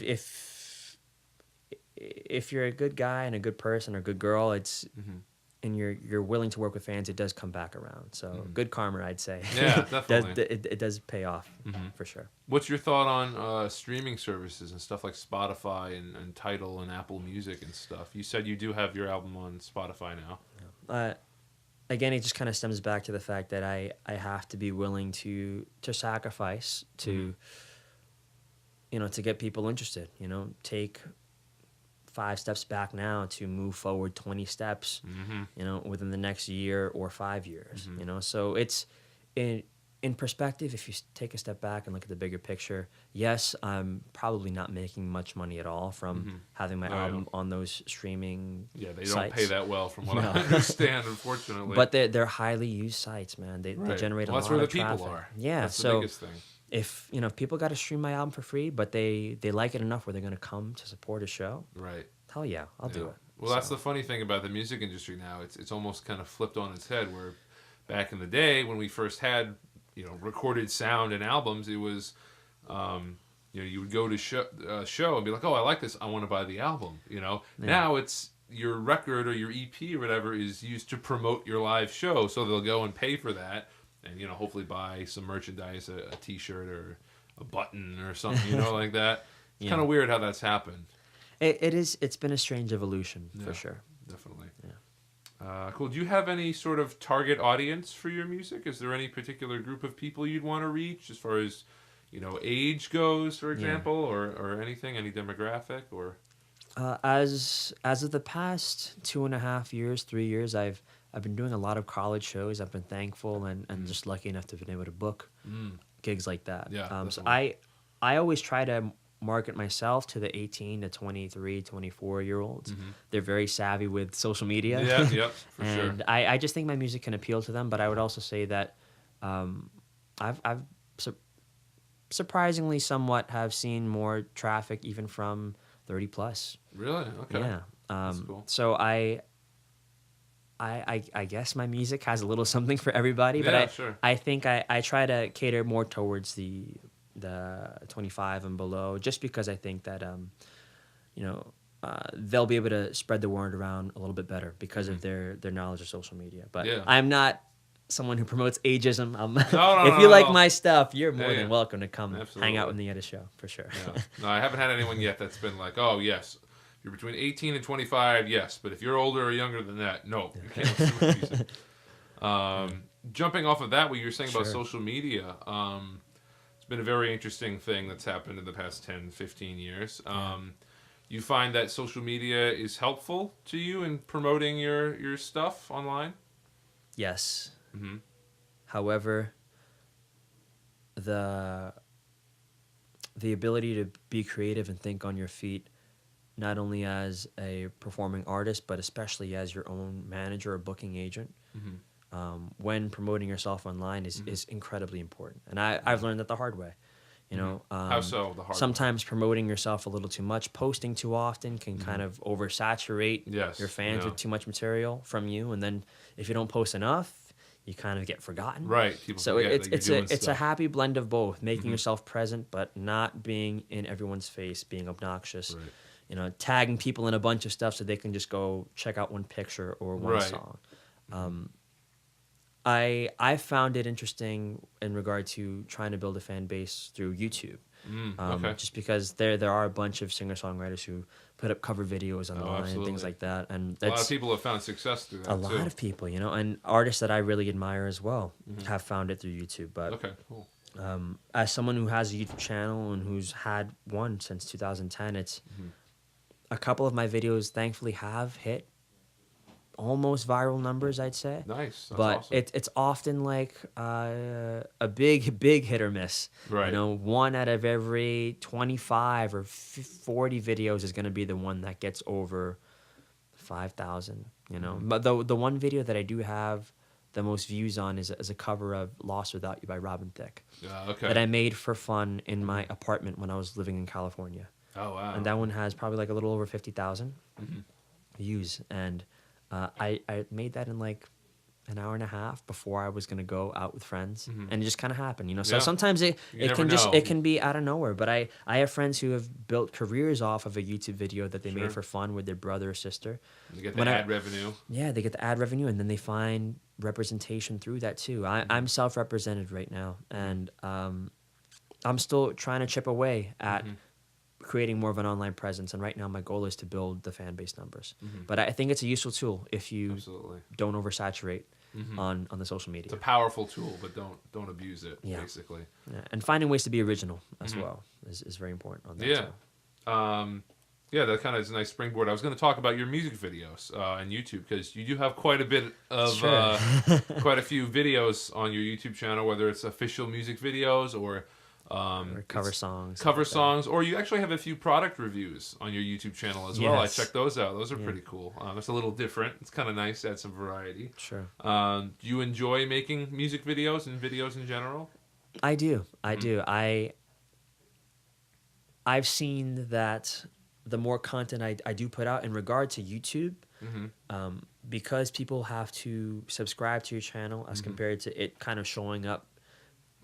if you're a good guy and a good person or a good girl, it's and you're willing to work with fans, it does come back around. So good karma, I'd say. Yeah, definitely. it does pay off for sure. What's your thought on streaming services and stuff like Spotify and Tidal and Apple Music and stuff? You said you do have your album on Spotify now. Again, it just kind of stems back to the fact that I have to be willing to sacrifice to to get people interested. Take 5 steps back now to move forward 20 steps, within the next year or 5 years, So it's in perspective, if you take a step back and look at the bigger picture, yes, I'm probably not making much money at all from having my album on those streaming sites. Don't pay that well from what I understand, unfortunately. But they're highly used sites, man. They generate a lot of traffic. That's where the people are. Yeah, that's so the biggest thing. If people got to stream my album for free, but they like it enough where they're going to come to support a show, hell yeah, I'll do it. Well, that's the funny thing about the music industry now. It's almost kind of flipped on its head. Where back in the day when we first had recorded sound and albums, it was you would go to show and be like, oh, I like this, I want to buy the album. Now it's your record or your EP or whatever is used to promote your live show, so they'll go and pay for that. And hopefully buy some merchandise, a T-shirt or a button or something, like that. It's kind of weird how that's happened. It is. It's been a strange evolution for sure. Definitely. Yeah. Cool. Do you have any sort of target audience for your music? Is there any particular group of people you'd want to reach, as far as age goes, for example, or anything, any demographic, or? As of the past 2.5 years, 3 years, I've been doing a lot of college shows. I've been thankful and just lucky enough to have been able to book gigs like that. Yeah, so I always try to market myself to the 18 to 23, 24-year-olds. They're very savvy with social media. Yeah, for sure. And I just think my music can appeal to them, but I would also say that I've surprisingly somewhat have seen more traffic even from 30 plus. Really? Okay. Yeah. That's cool. So I guess my music has a little something for everybody, but I think I try to cater more towards the 25 and below, just because I think that they'll be able to spread the word around a little bit better because of their knowledge of social media. But I'm not someone who promotes ageism. If you like my stuff, you're more than welcome to come hang out with me at a show, for sure. Yeah. No, I haven't had anyone yet that's been like, oh, yes, if you're between 18 and 25, yes, but if you're older or younger than that, no, you can't listen to music. Jumping off of that, what you were saying about social media, it's been a very interesting thing that's happened in the past 10, 15 years. You find that social media is helpful to you in promoting your stuff online? Yes. However, the the ability to be creative and think on your feet, not only as a performing artist, but especially as your own manager or booking agent, when promoting yourself online is incredibly important. And I've learned that the hard way. You know, How so? The hard sometimes promoting yourself a little too much, posting too often can kind of oversaturate Yes, your fans yeah. with too much material from you. And then if you don't post enough, you kind of get forgotten. Right. People So forget it's that you're doing it's a stuff. happy blend of both, making yourself present, but not being in everyone's face, being obnoxious. Right. You know, tagging people in a bunch of stuff so they can just go check out one picture or one Right. song. I found it interesting in regard to trying to build a fan base through YouTube. Okay. Just because there are a bunch of singer-songwriters who put up cover videos online and absolutely. things like that. And A lot that's of people have found success through that a lot too. of people, you know, and artists that I really admire as well have found it through YouTube. But Okay, cool. as someone who has a YouTube channel and who's had one since 2010, it's a couple of my videos thankfully have hit almost viral numbers, I'd say. Nice. That's But awesome. it's often like a big hit or miss. Right. You know, one out of every 25 or 40 videos is going to be the one that gets over 5,000. You know, but the one video that I do have the most views on is a cover of "Lost Without You" by Robin Thicke Okay. that I made for fun in my apartment when I was living in California. Oh wow. And that one has probably like a little over 50,000 views. And I made that in like an hour and a half before I was gonna go out with friends, and it just kind of happened, you know. So Yeah. sometimes You it never can know. it can be out of nowhere. But I have friends who have built careers off of a YouTube video that they Sure. made for fun with their brother or sister. You get the when I- ad revenue. Yeah, they get the ad revenue, and then they find representation through that too. I'm self-represented right now, and I'm still trying to chip away at creating more of an online presence. And right now, my goal is to build the fan base numbers. But I think it's a useful tool if you Absolutely. don't oversaturate on the social media. It's a powerful tool, but don't abuse it. Yeah. Basically. Yeah, and finding ways to be original as well is very important on that. Yeah. too. Yeah, that kind of is a nice springboard. I was going to talk about your music videos on YouTube because you do have quite a bit of Sure. quite a few videos on your YouTube channel, whether it's official music videos or Or cover it's songs. cover like that. songs, or you actually have a few product reviews on your YouTube channel as well. I Yes. checked those out; those are pretty cool. It's a little different. It's kind of nice to add some variety. Sure. Do you enjoy making music videos and videos in general? I do. I do. I've seen that the more content I do put out in regard to YouTube, because people have to subscribe to your channel as compared to it kind of showing up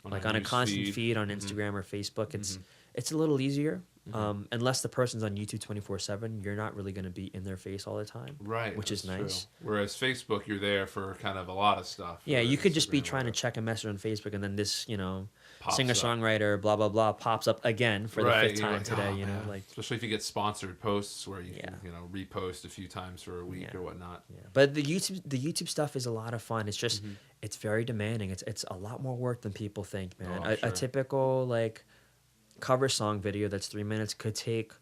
like on a news constant feed on Instagram or Facebook, it's a little easier. Unless the person's on YouTube 24/7, you're not really going to be in their face all the time, Right, which is that's nice. true. Whereas Facebook, you're there for kind of a lot of stuff. Yeah, whereas you could just be Instagram, trying to whatever. check a message on Facebook, and then this, Pops singer songwriter blah blah blah pops up again for the Right, fifth you're time like, today. "Oh, You know, man." like especially if you get sponsored posts where you Yeah. can repost a few times for a week Yeah. or whatnot. yeah. But the YouTube stuff is a lot of fun. It's just it's very demanding. It's a lot more work than people think, man. Oh, I'm sure. A typical like cover song video that's 3 minutes could take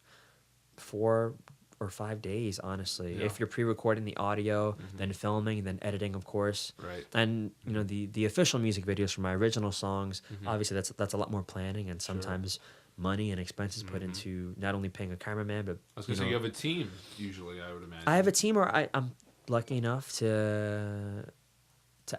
4 or 5 days, honestly. Yeah. If you're pre-recording the audio, then filming, then editing, of course. Right. And the official music videos for my original songs, obviously that's a lot more planning and sometimes money and expenses put into not only paying a cameraman, but I was going to say, you have a team, usually, I would imagine. I have a team where I'm lucky enough to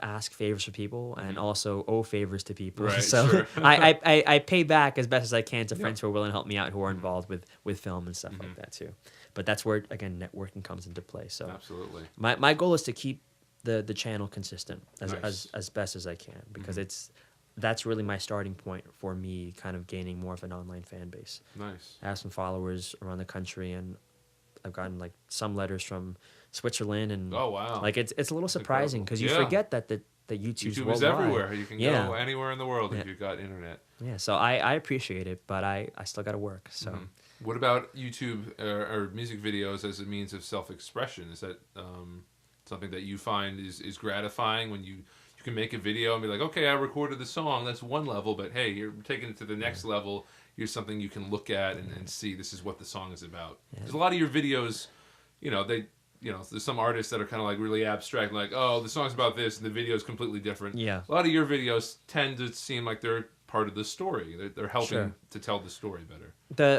ask favors for people and also owe favors to people. Right, So sure. I pay back as best as I can to friends who are willing to help me out, who are involved with film and stuff like that too. But that's where, again, networking comes into play. So Absolutely. my goal is to keep the channel consistent Nice. as best as I can, because that's really my starting point for me kind of gaining more of an online fan base. Nice. I have some followers around the country, and I've gotten like some letters from Switzerland, and Oh, wow. like it's a little surprising because you Yeah. forget that YouTube's YouTube is worldwide. everywhere. You can Yeah. go anywhere in the world if Yeah. you've got internet. Yeah, so I appreciate it, but I still got to work. So What about YouTube or music videos as a means of self-expression? Is that something that you find is gratifying when you can make a video and be like, okay, I recorded the song. That's one level, but hey, you're taking it to the next level. Here's something you can look at and see. This is what the song is about. Because a lot of your videos, there's some artists that are kind of like really abstract, like, oh, the song's about this and the video is completely different. Yeah. A lot of your videos tend to seem like they're part of the story. They're helping Sure. to tell the story better.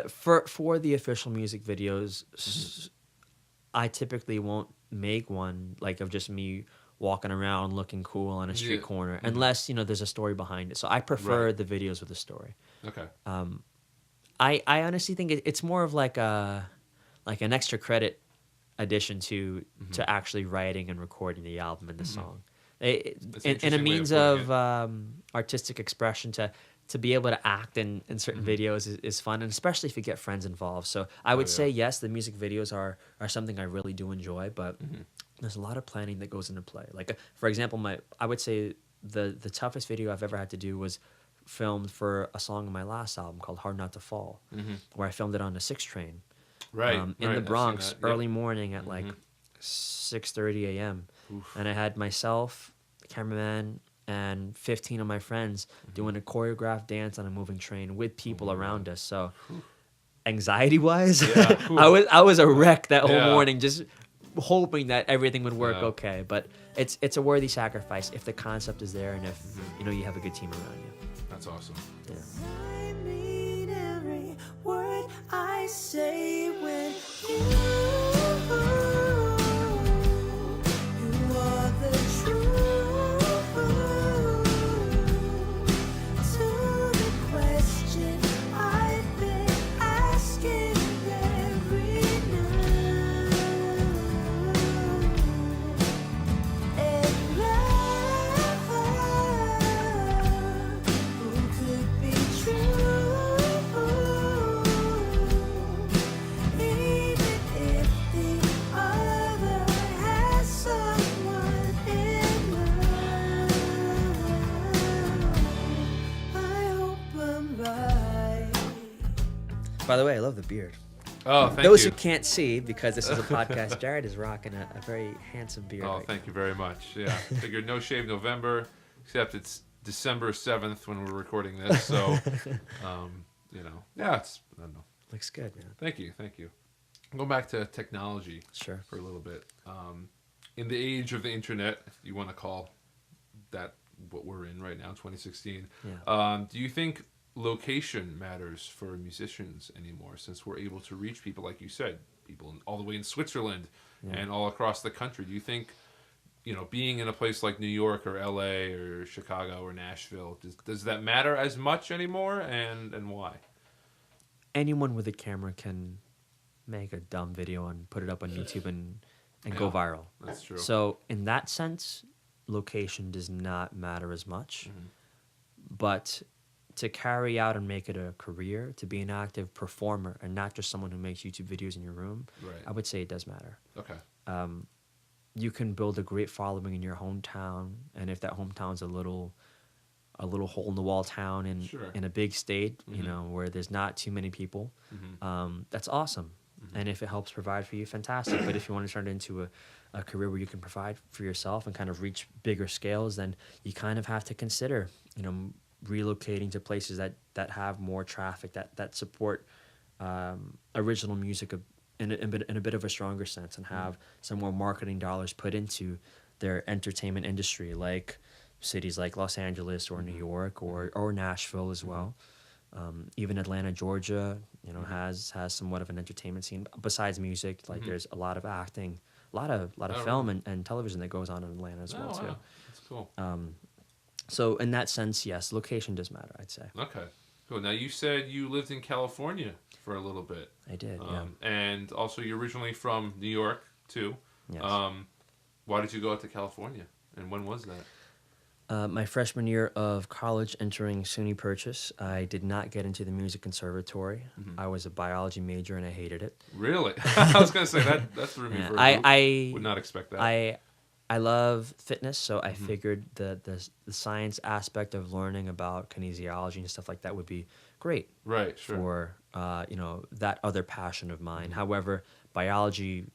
For the official music videos, I typically won't make one like of just me walking around looking cool on a street Yeah. corner, unless there's a story behind it. So I prefer Right. the videos with a story. Okay. I honestly think it's more of like an extra credit addition to actually writing and recording the album and the song. That's an And a interesting way of means putting of artistic expression to be able to act in certain videos is fun, and especially if you get friends involved. So I would say yes, the music videos are something I really do enjoy, but there's a lot of planning that goes into play. Like for example, I would say the toughest video I've ever had to do was filmed for a song on my last album called Hard Not to Fall, where I filmed it on a 6 train. Right. In right, the I've seen Bronx, that. Yep. early morning at like 6:30 a.m. And I had myself, the cameraman, and 15 of my friends doing a choreographed dance on a moving train with people around us. So anxiety-wise, Yeah. I was a wreck that whole Yeah. morning, just hoping that everything would work Yeah. okay. But it's a worthy sacrifice if the concept is there and if you have a good team around you. That's awesome. Yeah. I mean every word I say when you are the truth to the question I've been asking every night. And love, who could be true, even if the other has someone in mind. I hope I'm right. By the way, I love the beard. Oh, thank Those you. who can't see, because this is a podcast, Jared is rocking a very handsome beard. Oh, right thank you very much. Yeah, figured no shave November, except it's December 7th when we're recording this. So, yeah, it's I don't know. now. Looks good, man. Thank you. Going back to technology Sure. for a little bit. In the age of the internet, if you want to call that what we're in right now, 2016, Yeah. do you think location matters for musicians anymore, since we're able to reach people, like you said, people all the way in Switzerland and all across the country? Do you think, being in a place like New York or LA or Chicago or Nashville, does that matter as much anymore, and why? Anyone with a camera can make a dumb video and put it up on YouTube and go Yeah, viral. That's true. So in that sense, location does not matter as much. But to carry out and make it a career, to be an active performer and not just someone who makes YouTube videos in your room, Right. I would say it does matter. Okay. You can build a great following in your hometown, and if that hometown's a little hole in the wall town in Sure. in a big state, where there's not too many people, that's awesome. And if it helps provide for you, fantastic. But if you want to turn it into a career where you can provide for yourself and kind of reach bigger scales, then you kind of have to consider, relocating to places that have more traffic, that support original music in a bit of a stronger sense, and have some more marketing dollars put into their entertainment industry, like cities like Los Angeles or New York or Nashville as well. Even Atlanta, Georgia, has somewhat of an entertainment scene besides music. Like there's a lot of acting, a lot of film and television that goes on in Atlanta as well too. Wow. That's cool. So in that sense, yes, location does matter, I'd say. Okay. Cool. Now, you said you lived in California for a little bit. I did, yeah. And also, you're originally from New York, too. Yes. Why did you go out to California? And when was that? My freshman year of college, entering SUNY Purchase, I did not get into the music conservatory. I was a biology major and I hated it. Really? I was going to say that threw me Yeah, for a loop. I Would not expect that. I love fitness, so I figured the science aspect of learning about kinesiology and stuff like that would be great Right, sure. for that other passion of mine. However, biology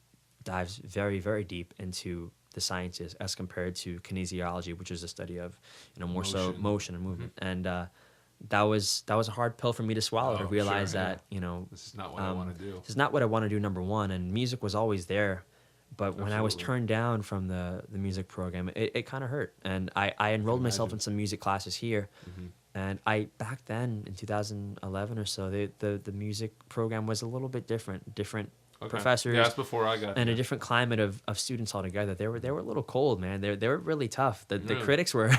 dives very, very deep into the sciences as compared to kinesiology, which is the study of more so motion and movement. And that was a hard pill for me to swallow, to realize sure, yeah. that This is not what I want to do. this is not what I want to do, number one. And music was always there, but when I was Absolutely. turned down from the music program, it kind of hurt. And I enrolled myself imagine. in some music classes here, And I back then in 2011 or so, the music program was a little bit different Okay. professors. Yeah, that's before I got And here. a different climate of students altogether. They were a little cold, man. They were really tough. The Really? critics were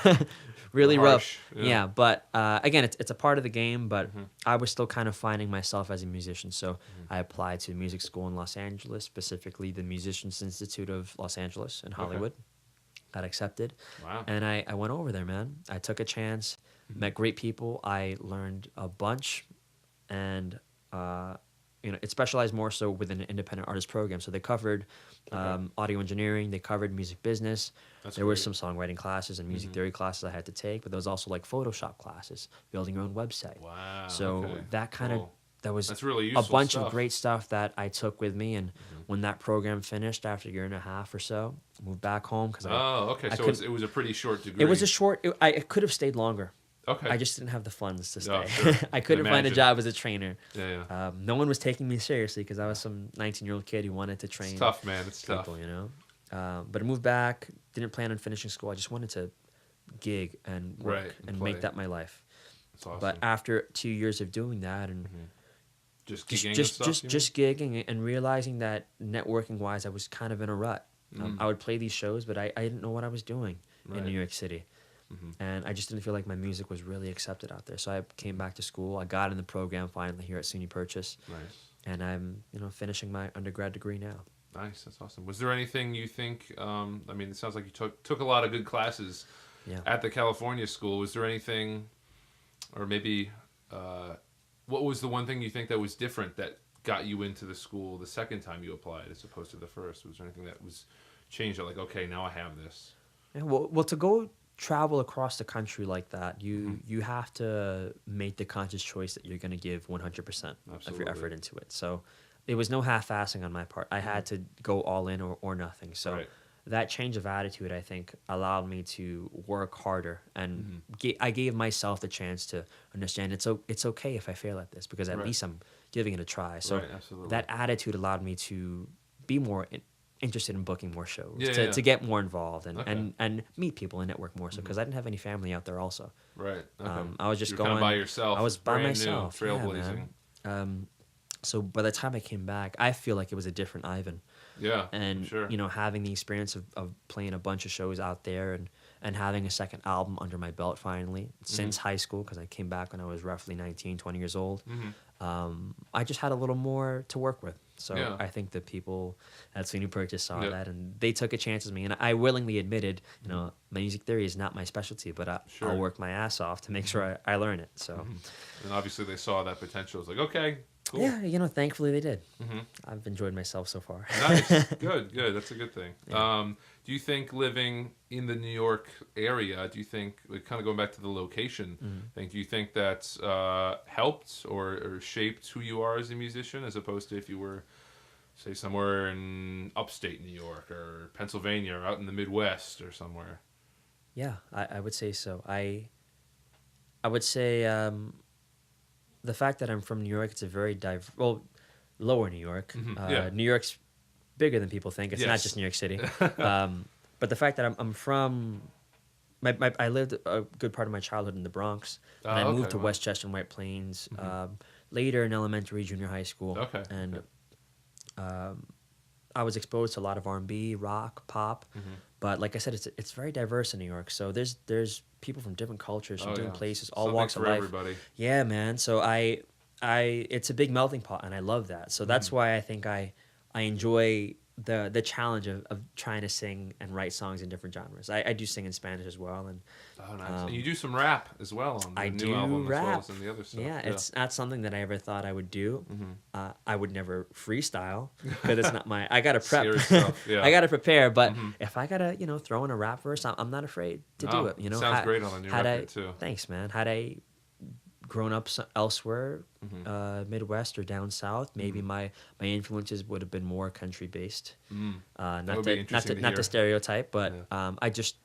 really They're rough. harsh, yeah. Yeah, but again, it's a part of the game. But Mm-hmm. I was still kind of finding myself as a musician. So I applied to music school in Los Angeles, specifically the Musicians Institute of Los Angeles in Hollywood. Got accepted. Wow. And I went over there, man. I took a chance, met great people. I learned a bunch, and it specialized more so within an independent artist program. So they covered audio engineering, they covered music business. That's There were great. some songwriting classes and music theory classes I had to take, but there was also like Photoshop classes, building your own website. Wow. So okay. that kind of Cool. that was That's really a useful bunch stuff. of great stuff that I took with me. And when that program finished after a year and a half or so, moved back home because Oh, okay. I So it was a pretty short degree. it was a short. I could have stayed longer. Okay. I just didn't have the funds to stay. Oh, sure. I couldn't find a Imagine. job as a trainer. Yeah. No one was taking me seriously because I was some 19-year-old kid who wanted to train It's tough, man. It's people, tough. you know. But I moved back. Didn't plan on finishing school. I just wanted to gig and work Right, and and play. make that my life. It's awesome. But after 2 years of doing that and just gigging just and stuff. just gigging and realizing that networking wise, I was kind of in a rut. I would play these shows, but I didn't know what I was doing in Right. New York City. And I just didn't feel like my music was really accepted out there. So I came back to school. I got in the program finally here at SUNY Purchase. Nice. And I'm, finishing my undergrad degree now. Nice. That's awesome. Was there anything you think? I mean, it sounds like you took a lot of good classes Yeah. at the California school. Was there anything, or maybe, what was the one thing you think that was different that got you into the school the second time you applied as opposed to the first? Was there anything that was changed? Like, okay, now I have this. Yeah, well, to go travel across the country like that, you have to make the conscious choice that you're going to give 100% of your Absolutely. effort into it. So there was no half-assing on my part. I had to go all in or nothing. So Right. that change of attitude, I think, allowed me to work harder, and I gave myself the chance to understand it's okay if I fail at this, because at Right. least I'm giving it a try. So Right, absolutely. that attitude allowed me to be more interested in booking more shows, Yeah, to get more involved Okay. and meet people and network more. So because I didn't have any family out there also. Right. Okay. I was just you were going kind of by yourself. I was by brand myself, New, yeah, trailblazing. man. So by the time I came back, I feel like it was a different Ivan. Yeah. And sure. having the experience of playing a bunch of shows out there and having a second album under my belt finally since high school, because I came back when I was roughly 19, 20 years old. I just had a little more to work with. So Yeah. I think the people at SUNY Purchase saw Yeah. that, and they took a chance with me. And I willingly admitted, my music theory is not my specialty, but Sure. I'll work my ass off to make sure I learn it. So And obviously they saw that potential. It's like, okay, cool. yeah, thankfully they did. I've enjoyed myself so far. Nice. Good. That's a good thing. Do you think living in the New York area, like, kind of going back to the location thing, do you think that's helped or shaped who you are as a musician, as opposed to if you were, say, somewhere in upstate New York or Pennsylvania or out in the Midwest or somewhere? Yeah, I would say so. I would say the fact that I'm from New York, it's a very lower New York. Yeah. New York's bigger than people think. It's not Yes. just New York City. But the fact that I'm from, I lived a good part of my childhood in the Bronx, and I Oh, moved okay, to wow. Westchester and White Plains later in elementary, junior high school. Okay, And okay. I was exposed to a lot of R&B, rock, pop, but like I said, it's very diverse in New York. So there's people from different cultures, from Oh, different yeah. places, all Something walks of for life. everybody. Yeah, man. So it's a big melting pot, and I love that. So that's why I think I enjoy the challenge of trying to sing and write songs in different genres. I do sing in Spanish as well, and Oh, nice. And you do some rap as well on the I new do album rap. as well as in the other stuff. Yeah, it's not something that I ever thought I would do. I would never freestyle because it's not my. I gotta prep. Serious stuff, yeah. I gotta prepare. But if I gotta, throw in a rap verse, I'm not afraid to do No, it. sounds great on the new record, too. Thanks, man. Had I grown up elsewhere, Midwest or down south, maybe my influences would have been more country based. Not would be interesting to not hear. the stereotype, but Yeah. I just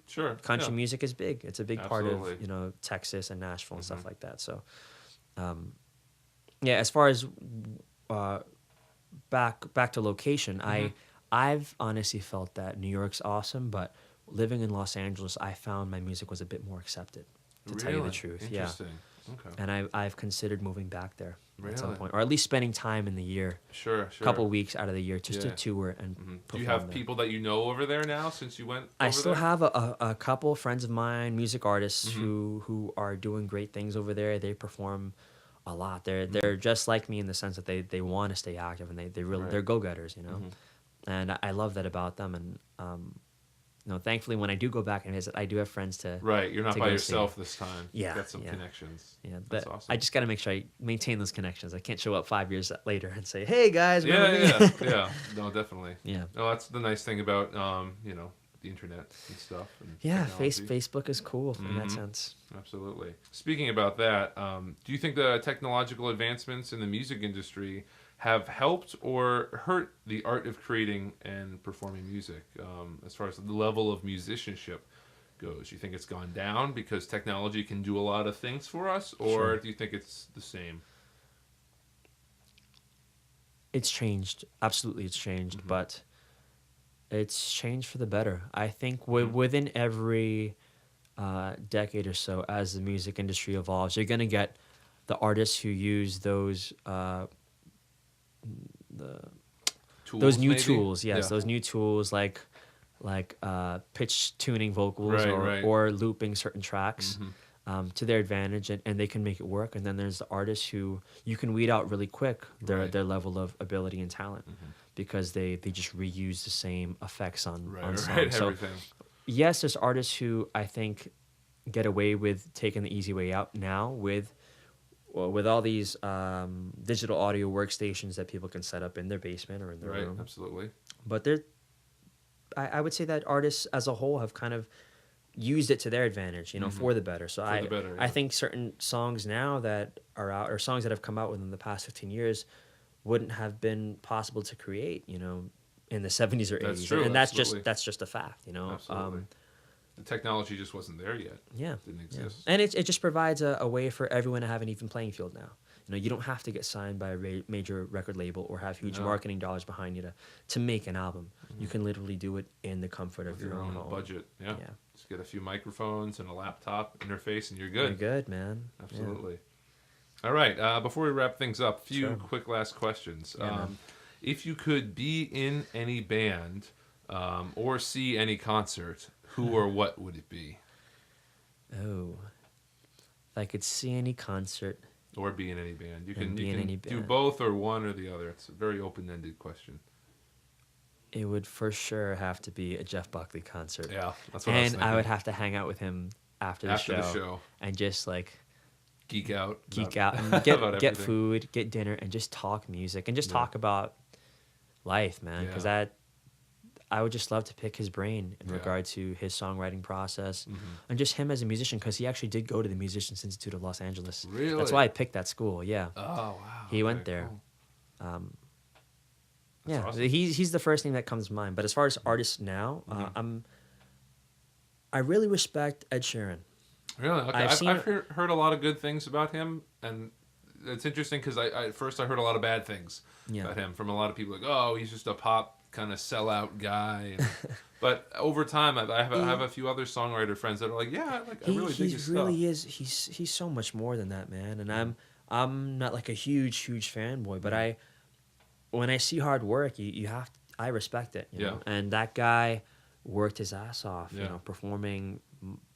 Sure. country yeah. music is big. It's a big Absolutely. part of Texas and Nashville and stuff like that. So, yeah. As far as back to location, I've honestly felt that New York's awesome, but living in Los Angeles, I found my music was a bit more accepted. to tell you the truth. Yeah. Interesting. Okay. And I've considered moving back there at some Really? point, or at least spending time in the year, Sure. a couple weeks out of the year, just to Yeah. tour and Do perform you have there. people that you know over there now since you went? I over still there? have a couple friends of mine, music artists who are doing great things over there. They perform a lot. They're just like me in the sense that they want to stay active, and they really Right. they're go-getters, you know. And I love that about them. And you know, thankfully, when I do go back and visit, I do have friends to Right, you're not to by go see. yourself this time. Yeah, Got some yeah. connections. Yeah, That's but awesome. I just got to make sure I maintain those connections. I can't show up 5 years later and say, "Hey guys, Yeah, remember me?" yeah. No, definitely. Yeah. No, that's the nice thing about you know, the internet and stuff. And Yeah, technology. Facebook is cool in that sense. Absolutely. Speaking about that, do you think the technological advancements in the music industry have helped or hurt the art of creating and performing music as far as the level of musicianship goes? You think it's gone down because technology can do a lot of things for us, or Sure. do you think it's the same? It's changed. Absolutely, it's changed, but it's changed for the better. I think within every decade or so, as the music industry evolves, you're gonna get the artists who use those those new maybe? tools. Yes, Yeah. those new tools like pitch tuning vocals Right, or right. or looping certain tracks. To their advantage, and they can make it work. And then there's the artists who you can weed out really quick Right. their level of ability and talent because they just reuse the same effects on Right, songs. right, So everything. yes, there's artists who I think get away with taking the easy way out now with all these digital audio workstations that people can set up in their basement or in their Right, room. absolutely. But I would say that artists as a whole have kind of used it to their advantage, you know, for the better. So For the better, I yeah. think certain songs now that are out, or songs that have come out within the past 15 years, wouldn't have been possible to create, you know, in the 70s or 80s. That's true, and that's absolutely. just a fact, you know. Absolutely. The technology just wasn't there yet. Yeah. Didn't Yeah. exist. And it just provides a way for everyone to have an even playing field now. You know, you don't have to get signed by a major record label or have huge No. marketing dollars behind you to make an album. You can literally do it in the comfort of With your own home. budget. Yeah. Yeah. Just get a few microphones and a laptop interface and you're good. You're good, man. Yeah. Absolutely. All right. Before we wrap things up, a few Sure. quick last questions. Yeah, man. If you could be in any band or see any concert, who or what would it be? Oh, if I could see any concert, Or be in any band? You And can, be you in can any do band. both or one or the other. It's a very open-ended question. it would for sure have to be a Jeff Buckley concert. Yeah, that's what I was And thinking. I would have to hang out with him after the show and just like Geek out. geek about- out and about get everything. food, get dinner, and just talk music and just Yeah. talk about life, man. Because Yeah. I would just love to pick his brain in Yeah. regard to his songwriting process and just him as a musician, because he actually did go to the Musicians Institute of Los Angeles. Really? That's why I picked that school. Yeah. Oh, wow. He went Okay, there. cool. Yeah, That's awesome. he's the first name that comes to mind. But as far as artists now, I really respect Ed Sheeran. Really? Okay. I've I've, seen- I've heard a lot of good things about him, and it's interesting because I at first I heard a lot of bad things Yeah. about him from a lot of people. Like, oh, he's just a pop kind of sellout guy. And, but over time, I have a few other songwriter friends that are like, yeah, like I really dig his really stuff. is. He's so much more than that, man. And I'm not like a huge fanboy, but when I see hard work, you have to, I respect it. You Yeah. know? And that guy worked his ass off. Yeah. You know, performing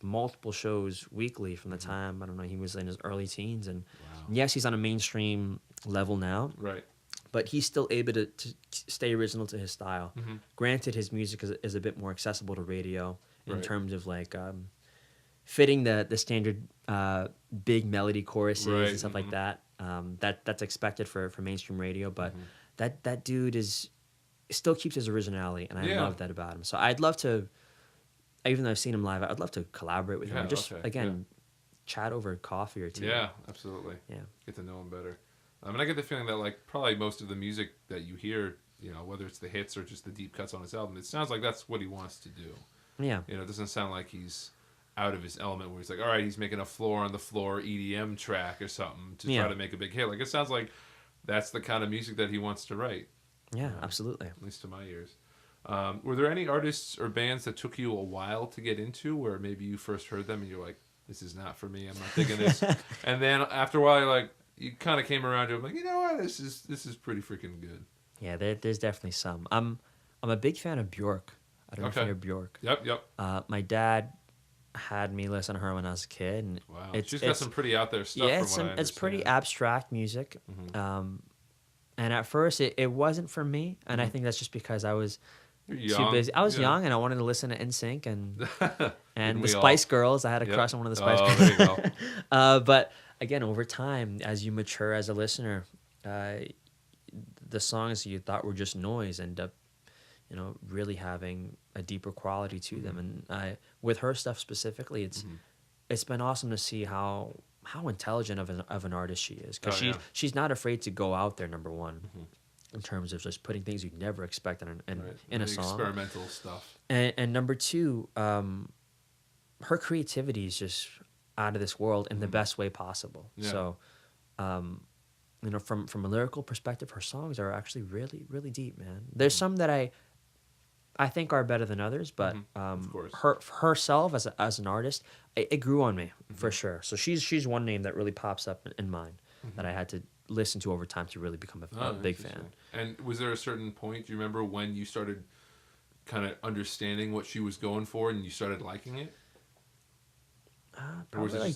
multiple shows weekly from the time I don't know he was in his early teens. And yes, he's on a mainstream level now. Right. But he's still able to stay original to his style. Granted, his music is a bit more accessible to radio in Right. terms of like fitting the standard big melody choruses Right, and stuff like that. That's expected for mainstream radio. But that dude still keeps his originality, and I Yeah. love that about him. So I'd love to, even though I've seen him live, I'd love to collaborate with him. Yeah, And just okay, again, chat over coffee or two. Yeah, absolutely. Yeah. Get to know him better. And I get the feeling that like probably most of the music that you hear, you know, whether it's the hits or just the deep cuts on his album, it sounds like that's what he wants to do. Yeah. You know, it doesn't sound like he's out of his element where he's like, all right, he's making a floor on the floor EDM track or something to Yeah. try to make a big hit. Like it sounds like that's the kind of music that he wants to write, Yeah, absolutely. at least to my ears. Were there any artists or bands that took you a while to get into where maybe you first heard them and you're like, this is not for me. I'm not digging this. And then after a while, you kind of came around to it. I'm like, you know what? This is pretty freaking good. Yeah, there's definitely some. I'm a big fan of Bjork. I don't know if you know Bjork. Yep. My dad had me listen to her when I was a kid, and Wow, she's got some pretty out there stuff. Yeah, it's pretty abstract music. And at first, it wasn't for me, and I think that's just because I was too busy. I was young, and I wanted to listen to NSYNC and the Spice Girls. I had a crush on one of the Spice Girls. There you go. But again, over time, as you mature as a listener, the songs you thought were just noise end up, really having a deeper quality to them. And with her stuff specifically, it's been awesome to see how intelligent of an artist she is, because she's not afraid to go out there. Number one, in terms of just putting things you'd never expect in a song, experimental stuff. And number two, her creativity is just out of this world in the best way possible. Yeah. So, from a lyrical perspective, her songs are actually really, really deep, man. There's some that I think are better than others, but herself as an artist, it grew on me for sure. So she's one name that really pops up in mind that I had to listen to over time to really become a big fan. And was there a certain point, do you remember, when you started kind of understanding what she was going for and you started liking it? Probably like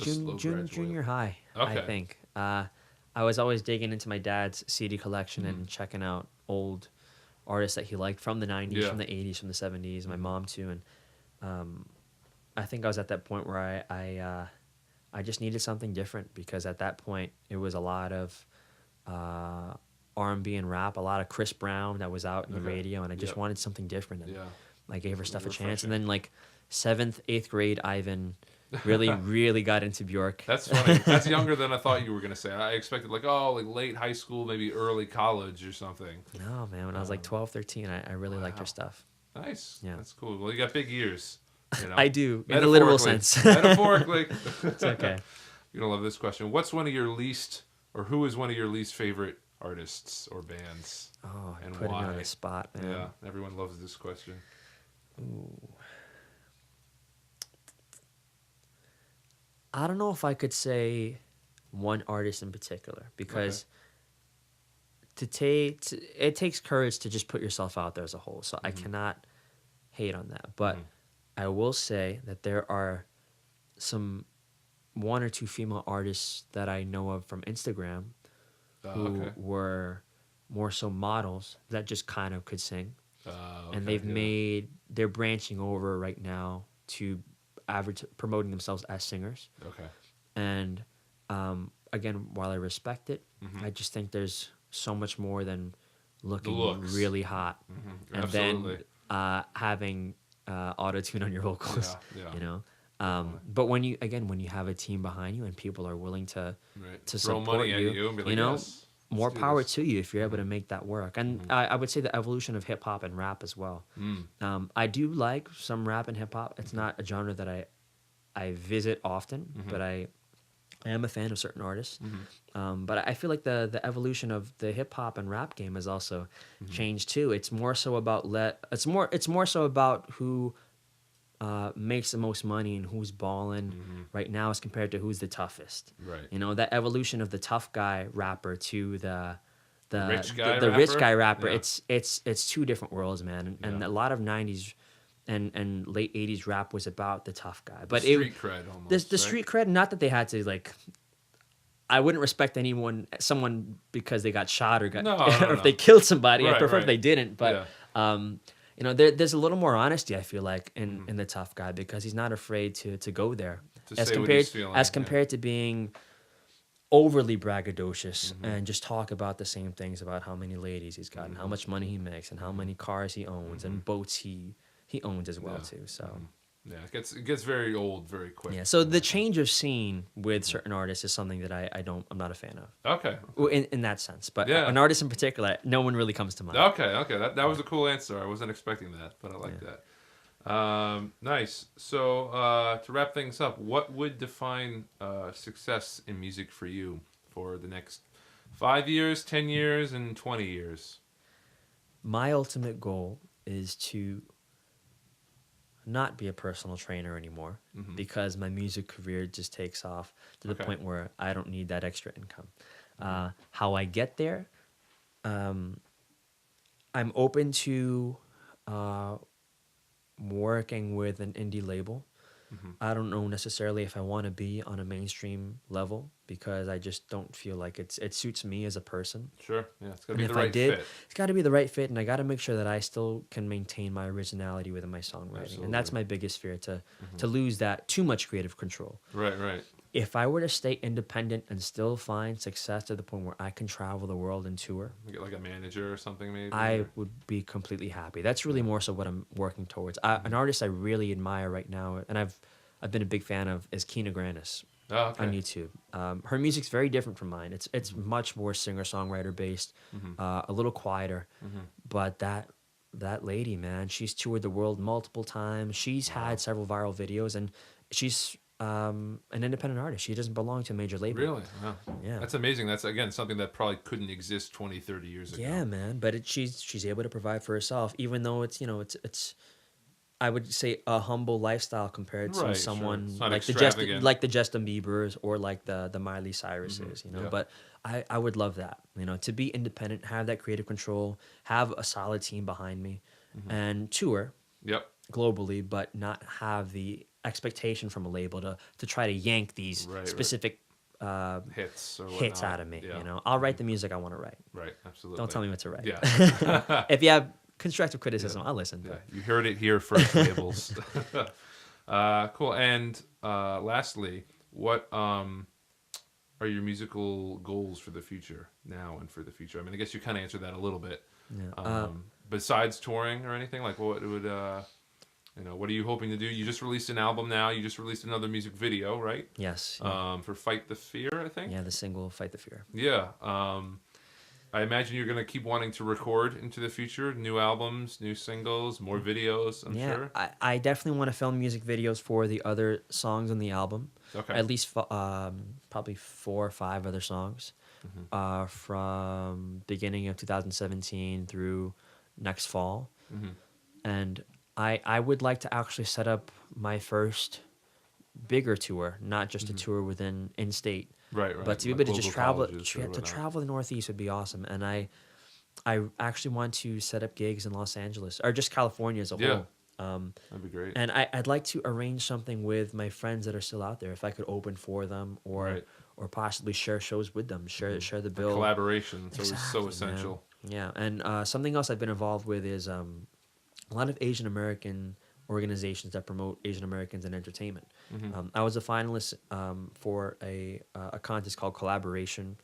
junior high, I think. I was always digging into my dad's CD collection and checking out old artists that he liked from the 90s, from the 80s, from the 70s, my mom too. And I think I was at that point where I just needed something different, because at that point it was a lot of R&B and rap, a lot of Chris Brown that was out in the radio, and I just wanted something different. And I gave her stuff a chance. And then 7th, 8th grade, Ivan really got into Bjork. That's funny. That's younger than I thought you were going to say. I expected late high school, maybe early college or something. No, man. When I was 12, 13, I really liked her stuff. Nice. Yeah. That's cool. Well, you got big ears. I do, in the literal sense. Metaphorically. It's okay. You're going to love this question. Who is one of your least favorite artists or bands? Oh, and put me on the spot, man. Yeah, everyone loves this question. Ooh. I don't know if I could say one artist in particular, because it takes courage to just put yourself out there as a whole. So I cannot hate on that. But I will say that there are one or two female artists that I know of from Instagram who were more so models that just kind of could sing. And they're branching over right now to promoting themselves as singers. Okay. And again, while I respect it, I just think there's so much more than looking really hot and then having auto-tune on your vocals. But when you have a team behind you and people are willing to support money at you and be like, more power to you if you're able to make that work. And I would say the evolution of hip hop and rap as well. I do like some rap and hip hop. It's not a genre that I visit often, but I am a fan of certain artists. But I feel like the evolution of the hip hop and rap game has also changed too. It's more so about who makes the most money and who's balling right now as compared to who's the toughest. Right. That evolution of the tough guy rapper to the rich guy rapper. Yeah. It's two different worlds, man. And a lot of 90s and late 80s rap was about the tough guy. But street cred almost. The street cred, not that they had to I wouldn't respect someone because they got shot or if they killed somebody. I prefer if they didn't, but there's a little more honesty, I feel like, in the tough guy, because he's not afraid to go there. As compared to being overly braggadocious and just talk about the same things about how many ladies he's got and how much money he makes and how many cars he owns and boats he owns as well too. So it gets very old very quick. Yeah, so the change of scene with certain artists is something that I'm not a fan of. Okay. In that sense, but an artist in particular, no one really comes to mind. Okay. That was a cool answer. I wasn't expecting that, but I like that. Nice. So to wrap things up, what would define success in music for you for the next 5 years, 10 years, and 20 years? My ultimate goal is to not be a personal trainer anymore because my music career just takes off to the point where I don't need that extra income. How I get there, I'm open to working with an indie label. I don't know necessarily if I want to be on a mainstream level because I just don't feel like it suits me as a person. Sure. Yeah, it's got to And be if the right I did, fit. it's got to be the right fit, and I got to make sure that I still can maintain my originality within my songwriting. Absolutely. And that's my biggest fear, to lose that too much creative control. Right. If I were to stay independent and still find success to the point where I can travel the world and tour, You get like a manager or something maybe? I would be completely happy. That's really more so what I'm working towards. An artist I really admire right now, and I've been a big fan of, is Kina Grannis Oh, okay. on YouTube. Her music's very different from mine. It's much more singer-songwriter based, a little quieter. But that lady, man, she's toured the world multiple times. She's had several viral videos, and she's an independent artist. She doesn't belong to a major label. Really? Wow. Yeah. That's amazing. That's, again, something that probably couldn't exist 20, 30 years ago. Yeah, man. But she's able to provide for herself, even though it's I would say a humble lifestyle compared to Right, sure. someone It's not like extravagant. the Justin Biebers or like the Miley Cyruses, you know. Yeah. But I would love that, you know, to be independent, have that creative control, have a solid team behind me, and tour Yep. globally, but not have the expectation from a label to try to yank these Right. specific Hits or hits whatnot. out of me. Yeah. You know, I'll write the music I want to write. Right. Absolutely. Don't tell me what to write. Yeah. If you have constructive criticism, I'll listen. Yeah, you heard it here first, labels. Cool. And lastly, what are your musical goals for the future now and for the future? I mean, I guess you kind of answered that a little bit. Yeah. Besides touring or anything, like what would what are you hoping to do? You just released an album now. You just released another music video, right? Yes. Yeah. For Fight the Fear, I think. Yeah, the single "Fight the Fear." Yeah. I imagine you're going to keep wanting to record into the future, new albums, new singles, more videos, I'm sure. I definitely want to film music videos for the other songs on the album. Okay. At least probably 4 or 5 other songs from beginning of 2017 through next fall. And I would like to actually set up my first bigger tour, not just a tour within in-state. Right. But to be Like able to just global travel, colleges or to whatnot. travel the Northeast would be awesome. And I actually want to set up gigs in Los Angeles or just California as a Yeah. whole. That'd be great. And I'd like to arrange something with my friends that are still out there. If I could open for them or Right. or possibly share shows with them, share the bill. Collaboration. It's always so Exactly, man. essential. Yeah, and something else I've been involved with is a lot of Asian American organizations that promote Asian Americans in entertainment. I was a finalist for a contest called Collaboration,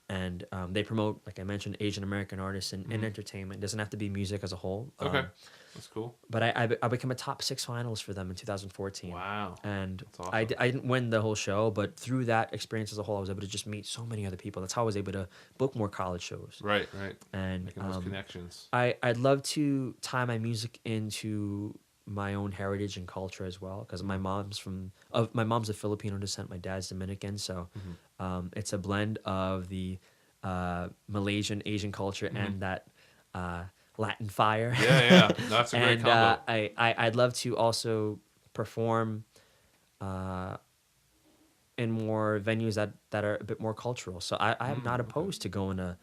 and they promote, like I mentioned, Asian American artists in entertainment. It doesn't have to be music as a whole. Okay. That's cool. But I became a top 6 finalist for them in 2014. Wow. And That's awesome. I didn't win the whole show, but through that experience as a whole, I was able to just meet so many other people. That's how I was able to book more college shows. Right. And Making those connections. I'd love to tie my music into my own heritage and culture as well, because my mom's of Filipino descent, my dad's Dominican, so it's a blend of the Malaysian Asian culture and that Latin fire. Yeah. That's a great And combo. I'd love to also perform in more venues that are a bit more cultural. So I'm not opposed to going to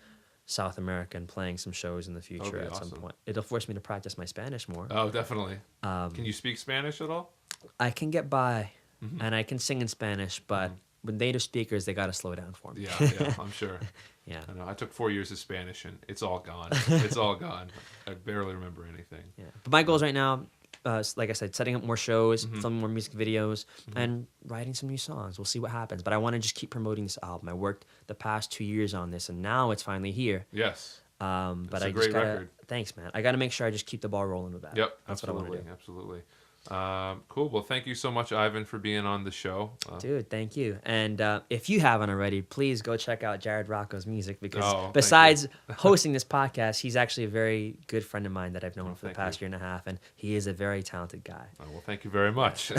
South America and playing some shows in the future Okay, at some awesome. point. It'll force me to practice my Spanish more. Oh, definitely. Can you speak Spanish at all? I can get by, and I can sing in Spanish, but with native speakers, they got to slow down for me. Yeah, I'm sure. Yeah. I know. I took 4 years of Spanish and it's all gone. It's all gone. I barely remember anything. Yeah. But my goals right now, like I said, setting up more shows, filming more music videos, and writing some new songs. We'll see what happens. But I want to just keep promoting this album. I worked the past 2 years on this, and now it's finally here. Yes. But It's a I great just gotta. record. Thanks, man. I got to make sure I just keep the ball rolling with that. Yep. That's what I want to do. Absolutely. Cool. Well, thank you so much, Ivan, for being on the show. Dude, thank you. And if you haven't already, please go check out Jared Rocco's music, because thank besides hosting this podcast, he's actually a very good friend of mine that I've known for the thank past year and a half, and he is a very talented guy. Well, thank you very much.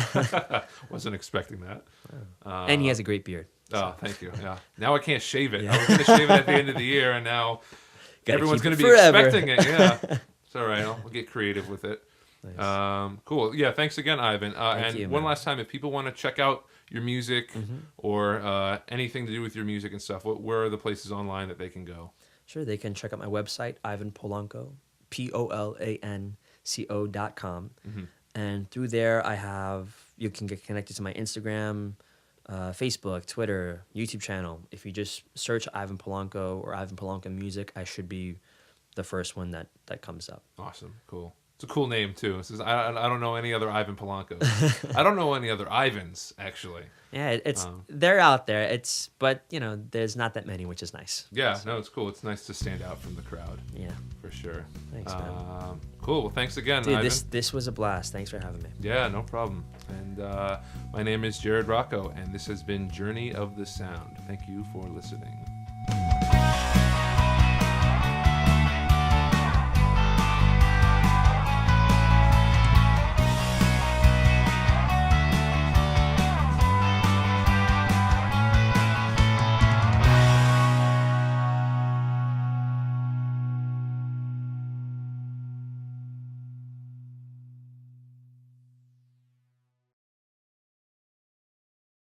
Wasn't expecting that. And he has a great beard. Oh, thank you. Yeah. Now I can't shave it. I was going to shave it at the end of the year, and now Gotta everyone's keep going it to be forever. expecting it. Yeah. It's all right. We'll get creative with it. Nice. Cool. Yeah, thanks again, Ivan. Thank you, one man. last time, if people want to check out your music or anything to do with your music and stuff, where are the places online that they can go? Sure, they can check out my website, Ivan Polanco, Polanco.com. And through there, you can get connected to my Instagram, Facebook, Twitter, YouTube channel. If you just search Ivan Polanco or Ivan Polanco Music, I should be the first one that comes up. Awesome. Cool. It's a cool name, too. It says, I don't know any other Ivan Polancos. I don't know any other Ivans, actually. Yeah, they're out there. But there's not that many, which is nice. Yeah, no, it's cool. It's nice to stand out from the crowd. Yeah. For sure. Thanks, man. Cool. Well, thanks again, Dude, Ivan. this was a blast. Thanks for having me. Yeah, no problem. And my name is Jared Rocco, and this has been Journey of the Sound. Thank you for listening.